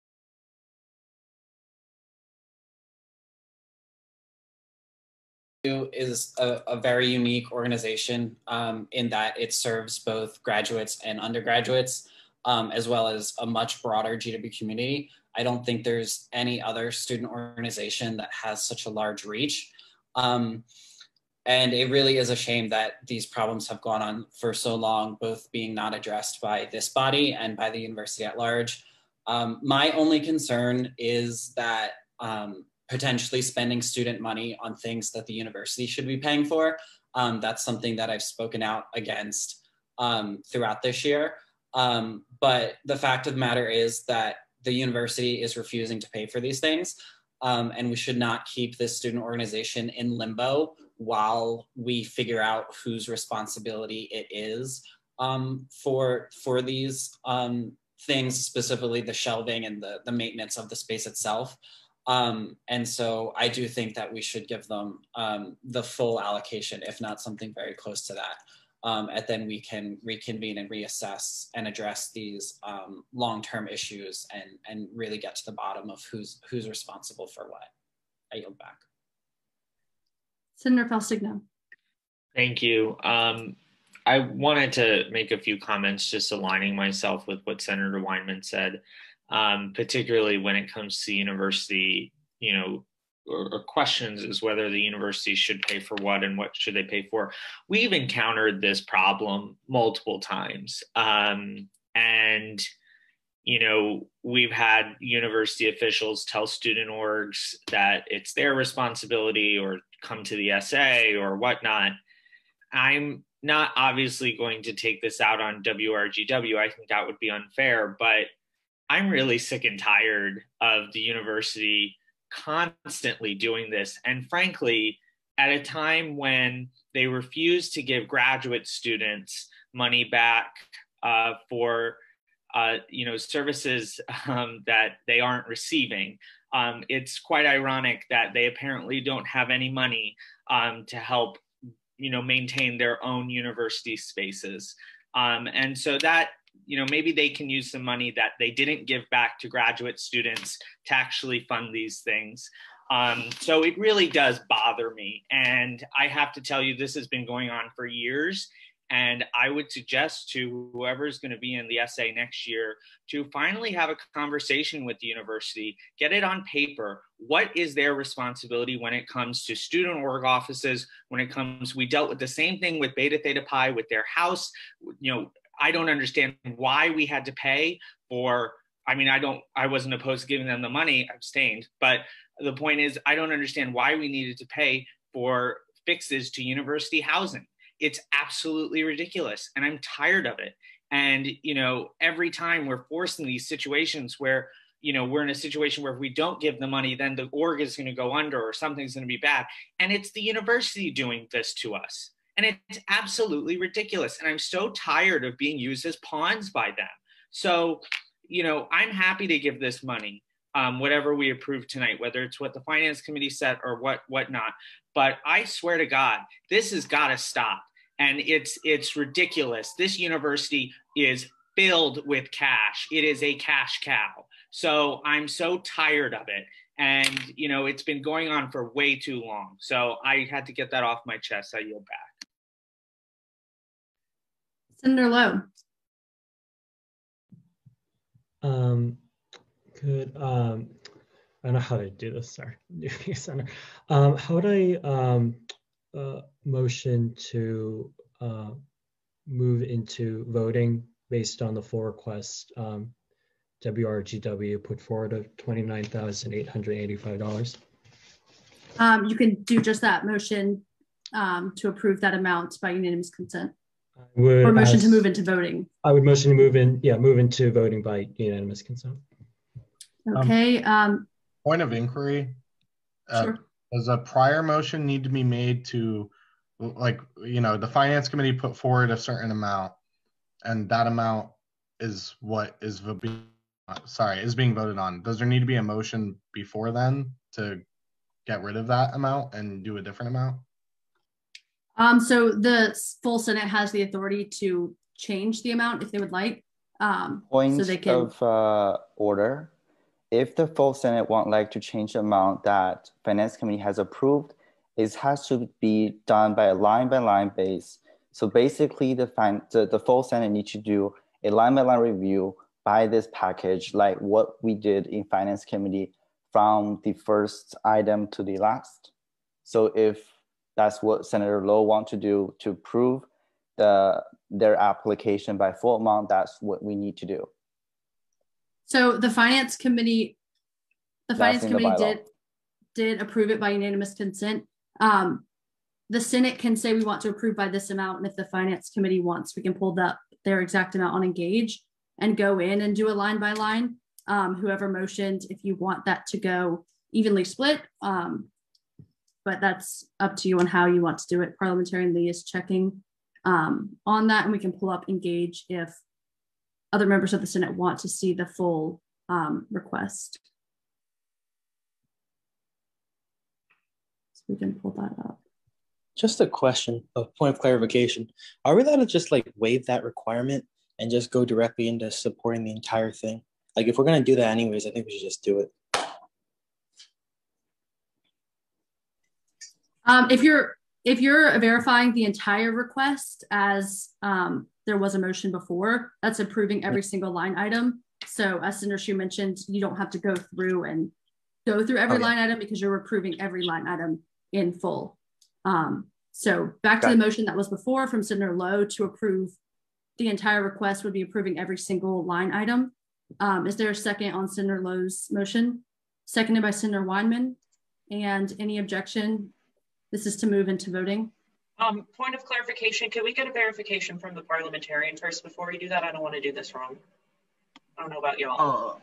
Speaker 7: is a very unique organization in that it serves both graduates and undergraduates, as well as a much broader GW community. I don't think there's any other student organization that has such a large reach. And it really is a shame that these problems have gone on for so long, both being not addressed by this body and by the university at large. My only concern is that potentially spending student money on things that the university should be paying for. That's something that I've spoken out against throughout this year. But the fact of the matter is that the university is refusing to pay for these things. And we should not keep this student organization in limbo while we figure out whose responsibility it is for these things, specifically the shelving and the maintenance of the space itself. And so I do think that we should give them the full allocation, if not something very close to that. And then we can reconvene and reassess and address these long-term issues and really get to the bottom of who's responsible for what. I yield back.
Speaker 1: Senator Falsigno.
Speaker 17: Thank you. I wanted to make a few comments just aligning myself with what Senator Weinman said, particularly when it comes to university, or questions is whether the university should pay for what and what should they pay for. We've encountered this problem multiple times. And we've had university officials tell student orgs that it's their responsibility or come to the SA or whatnot. I'm not obviously going to take this out on WRGW. I think that would be unfair, but I'm really sick and tired of the university constantly doing this. And frankly, at a time when they refuse to give graduate students money back for services that they aren't receiving, it's quite ironic that they apparently don't have any money to help maintain their own university spaces. And so that, maybe they can use some money that they didn't give back to graduate students to actually fund these things. So it really does bother me. And I have to tell you, this has been going on for years. And I would suggest to whoever's going to be in the SA next year to finally have a conversation with the university, get it on paper. What is their responsibility when it comes to student org offices? We dealt with the same thing with Beta Theta Pi with their house. I don't understand why we had to pay for, I wasn't opposed to giving them the money, I abstained. But the point is, I don't understand why we needed to pay for fixes to university housing. It's absolutely ridiculous, and I'm tired of it. And, every time we're forced in these situations where, we're in a situation where if we don't give the money, then the org is going to go under or something's going to be bad. And it's the university doing this to us. And it's absolutely ridiculous. And I'm so tired of being used as pawns by them. So, I'm happy to give this money, whatever we approve tonight, whether it's what the finance committee said or whatnot. But I swear to God, this has got to stop. And it's ridiculous. This university is filled with cash. It is a cash cow. So I'm so tired of it. And, it's been going on for way too long. So I had to get that off my chest. I yield back.
Speaker 1: Senator Lowe.
Speaker 13: Could I don't know how to do this, sorry. Senator. How would I motion to move into voting based on the full request WRGW put forward of $29,885?
Speaker 1: You can do just that motion to approve that amount by unanimous consent. Or motion to move into voting.
Speaker 13: I would motion to move into voting by unanimous consent.
Speaker 1: Okay.
Speaker 5: Point of inquiry.
Speaker 1: Sure.
Speaker 5: Does a prior motion need to be made to, the finance committee put forward a certain amount, and that amount is what is being voted on? Does there need to be a motion before then to get rid of that amount and do a different amount?
Speaker 1: So the full Senate has the authority to change the amount if they would like.
Speaker 10: Point
Speaker 1: so they can...
Speaker 10: of order. If the full Senate want to change the amount that Finance Committee has approved, it has to be done by a line base. So basically, the full Senate needs to do a line-by-line review by this package, like what we did in Finance Committee from the first item to the last. So if that's what Senator Lowe wants to do to approve their application by full amount, that's what we need to do.
Speaker 1: So the finance committee did approve it by unanimous consent. The Senate can say we want to approve by this amount, and if the finance committee wants, we can pull their exact amount on Engage and go in and do a line by line. Whoever motioned, if you want that to go evenly split, but that's up to you on how you want to do it. Parliamentarian Lee is checking on that, and we can pull up Engage if other members of the Senate want to see the full request. So we can pull that up.
Speaker 14: Just a question, a point of clarification. Are we allowed to just waive that requirement and just go directly into supporting the entire thing? If we're gonna do that anyways, I think we should just do it.
Speaker 1: If you're verifying the entire request as there was a motion before, that's approving every single line item. So as Senator Hsu mentioned, you don't have to go through every line item because you're approving every line item in full. So back to the motion that was before from Senator Lowe, to approve the entire request would be approving every single line item. Is there a second on Senator Lowe's motion? Seconded by Senator Weinman. And any objection? This is to move into voting.
Speaker 9: Point of clarification, can we get a verification from the parliamentarian first before we do that? I don't want to do this wrong. I don't know about y'all.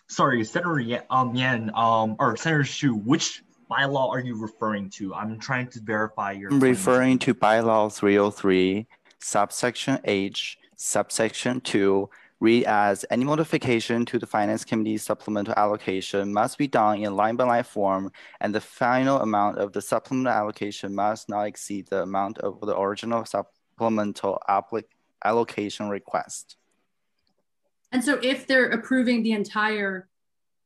Speaker 18: Sorry, Senator Yan, or Senator Shu, which bylaw are you referring to? I'm trying to verify your
Speaker 10: I'm referring to bylaw 303, subsection H, subsection 2, read as any modification to the Finance Committee's supplemental allocation must be done in line-by-line form, and the final amount of the supplemental allocation must not exceed the amount of the original supplemental allocation request.
Speaker 1: And so if they're approving the entire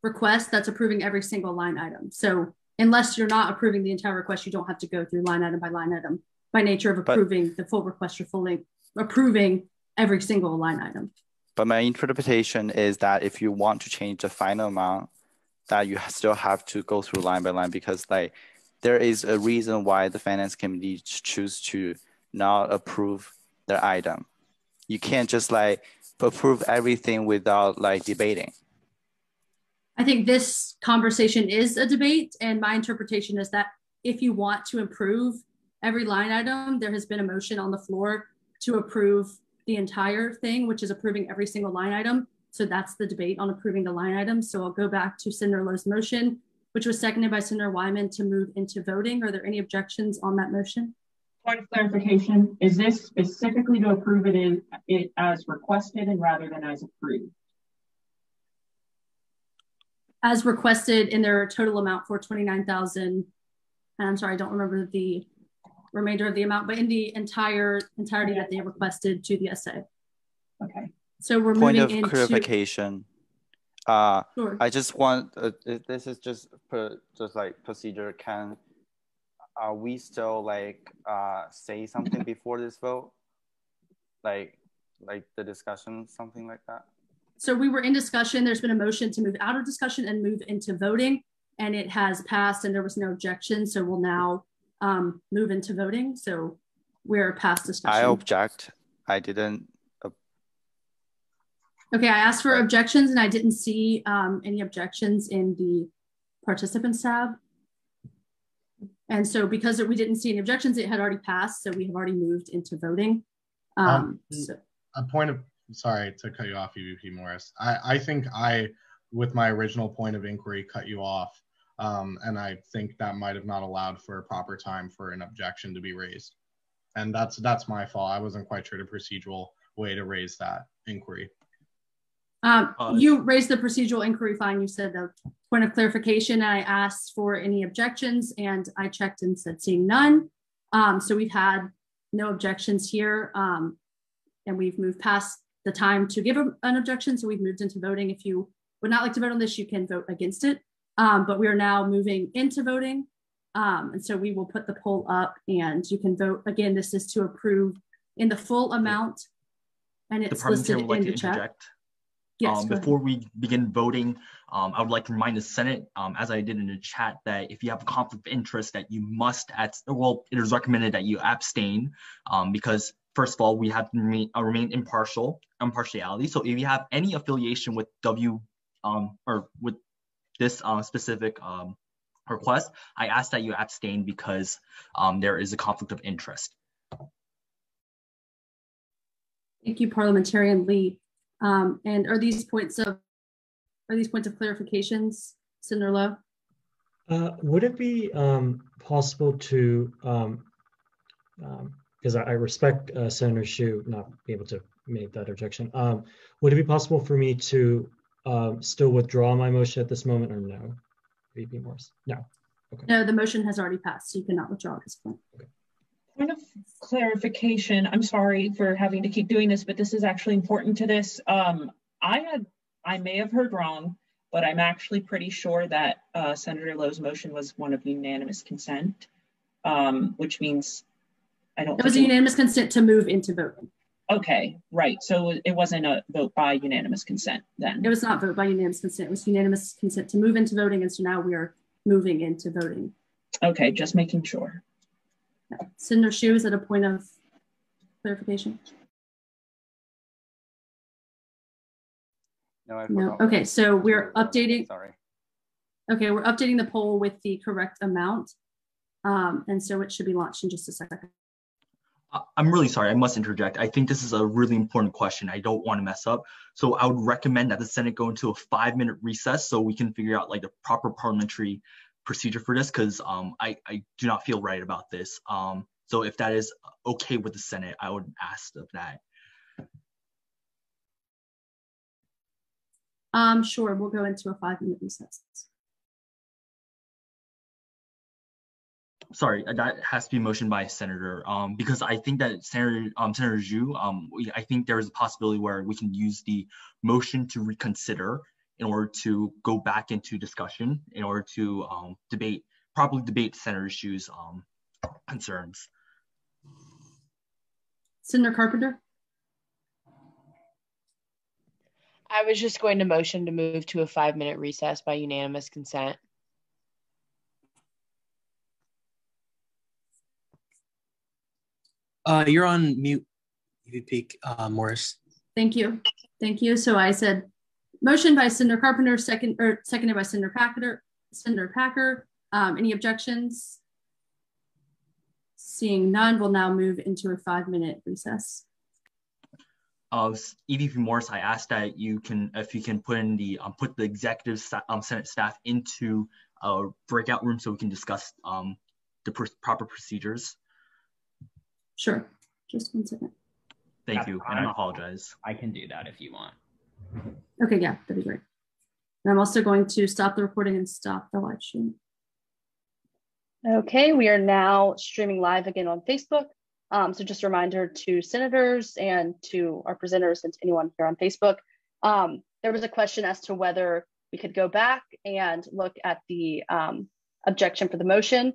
Speaker 1: request, that's approving every single line item. So unless you're not approving the entire request, you don't have to go through line item by line item. By nature of approving the full request, you're fully approving every single line item.
Speaker 10: But my interpretation is that if you want to change the final amount, that you still have to go through line by line, because like there is a reason why the Finance Committee choose to not approve their item. You can't just like approve everything without like debating.
Speaker 1: I think this conversation is a debate, and my interpretation is that if you want to improve every line item, there has been a motion on the floor to approve the entire thing, which is approving every single line item. So that's the debate on approving the line items. So I'll go back to Senator Lowe's motion, which was seconded by Senator Wyman, to move into voting. Are there any objections on that motion?
Speaker 9: Point of clarification, is this specifically to approve it as requested and rather than as approved?
Speaker 1: As requested in their total amount for 29,000. I'm sorry, I don't remember the remainder of the amount, but in the entirety that they requested to the SA.
Speaker 9: Okay.
Speaker 1: So we're
Speaker 10: Point
Speaker 1: moving
Speaker 10: of
Speaker 1: into
Speaker 10: clarification.
Speaker 1: Sure.
Speaker 10: I just want this is just like procedure. Are we still like say something before this vote, like the discussion, something like that?
Speaker 1: So we were in discussion. There's been a motion to move out of discussion and move into voting, and it has passed, and there was no objection. So we'll now move into voting. So we're past discussion.
Speaker 10: I object. I didn't.
Speaker 1: Okay, I asked for objections, and I didn't see any objections in the participants tab. And so because we didn't see any objections, it had already passed. So we have already moved into voting.
Speaker 5: A point of, sorry to cut you off, EVP Morris. I think with my original point of inquiry, cut you off. And I think that might have not allowed for a proper time for an objection to be raised. And that's my fault. I wasn't quite sure the procedural way to raise that inquiry.
Speaker 1: You raised the procedural inquiry fine. You said the point of clarification. I asked for any objections, and I checked and said seeing none. So we've had no objections here, and we've moved past the time to give an objection. So we've moved into voting. If you would not like to vote on this, you can vote against it. But we are now moving into voting. And so we will put the poll up, and you can vote. Again, this is to approve in the full amount, and it's listed in the chat. Yes,
Speaker 18: before we begin voting, I would like to remind the Senate, as I did in the chat, that if you have a conflict of interest, that you must, it is recommended that you abstain, because first of all, we have to remain impartiality. So if you have any affiliation with or with this specific request, I ask that you abstain because there is a conflict of interest.
Speaker 1: Thank you, Parliamentarian Lee. And are these points of clarifications, Senator Lowe?
Speaker 13: Would it be possible to, because I respect Senator Shu not being able to make that objection, would it be possible for me to still withdraw my motion at this moment, or no? VP Morris? No. Okay.
Speaker 1: No, the motion has already passed, so you cannot withdraw at this point.
Speaker 13: Okay.
Speaker 9: Point of clarification, I'm sorry for having to keep doing this, but this is actually important to this. I may have heard wrong, but I'm actually pretty sure that Senator Lowe's motion was one of unanimous consent, which means I don't.
Speaker 1: It was a unanimous consent to move into voting.
Speaker 9: Okay, right. So it wasn't a vote by unanimous consent then.
Speaker 1: It was not vote by unanimous consent. It was unanimous consent to move into voting, and so now we are moving into voting.
Speaker 9: Okay, just making sure.
Speaker 1: Senator Shu, is that a point of clarification?
Speaker 10: No, I
Speaker 1: No.
Speaker 10: forgot.
Speaker 1: Okay, so we're updating.
Speaker 10: Sorry.
Speaker 1: Okay, we're updating the poll with the correct amount. And so it should be launched in just a second.
Speaker 18: I'm really sorry, I must interject. I think this is a really important question. I don't want to mess up. So I would recommend that the Senate go into a 5-minute recess so we can figure out like the proper parliamentary procedure for this, because I do not feel right about this. So if that is okay with the Senate, I would ask of that.
Speaker 1: Sure, we'll go into a 5-minute recess.
Speaker 18: Sorry, that has to be motioned by a senator, because I think that Senator Zhu, I think there is a possibility where we can use the motion to reconsider in order to go back into discussion, in order to properly debate Senator Zhu's concerns.
Speaker 1: Senator Carpenter?
Speaker 6: I was just going to motion to move to a 5-minute recess by unanimous consent.
Speaker 14: You're on mute, EVP Morris.
Speaker 1: Thank you. Thank you. So I said motion by Senator Carpenter, seconded by Senator Packer. Any objections? Seeing none, we'll now move into a 5-minute recess.
Speaker 18: EVP Morris, I asked that if you can put in put the executive Senate staff into a breakout room so we can discuss the proper procedures.
Speaker 1: Sure, just 1 second.
Speaker 18: Thank you, and I apologize.
Speaker 19: I can do that if you want.
Speaker 1: Okay, yeah, that'd be great. And I'm also going to stop the recording and stop the live stream.
Speaker 20: Okay, we are now streaming live again on Facebook. So just a reminder to senators and to our presenters and to anyone here on Facebook. There was a question as to whether we could go back and look at the objection for the motion,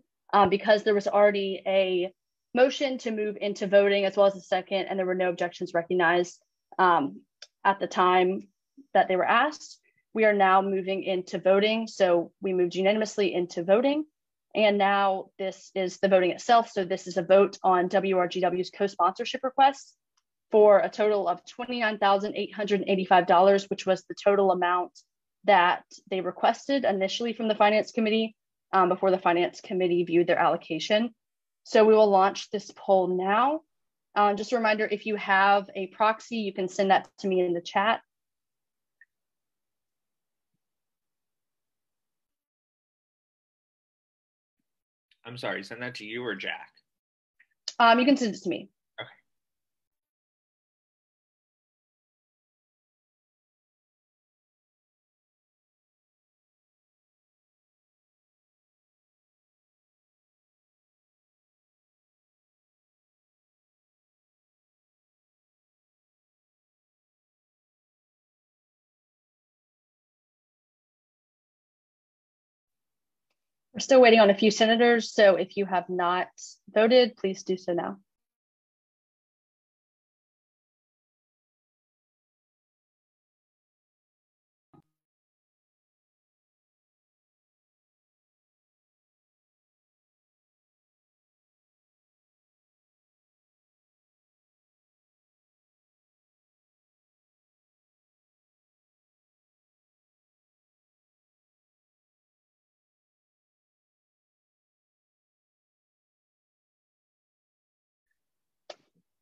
Speaker 20: because there was already a motion to move into voting as well as a second, and there were no objections recognized at the time that they were asked. We are now moving into voting. So we moved unanimously into voting. And now this is the voting itself. So this is a vote on WRGW's co-sponsorship request for a total of $29,885, which was the total amount that they requested initially from the Finance Committee before the Finance Committee viewed their allocation. So we will launch this poll now. Just a reminder, if you have a proxy, you can send that to me in the chat.
Speaker 17: I'm sorry, send that to you or Jack?
Speaker 20: You can send it to me.
Speaker 17: Okay.
Speaker 20: We're still waiting on a few senators, so if you have not voted, please do so now.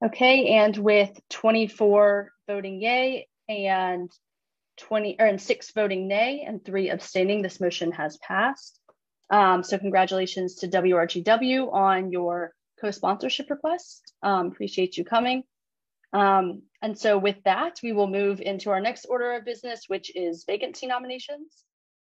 Speaker 20: Okay, and with 24 voting yay and 6 voting nay and 3 abstaining, this motion has passed. So congratulations to WRGW on your co-sponsorship request. Appreciate you coming. And so with that, we will move into our next order of business, which is vacancy nominations.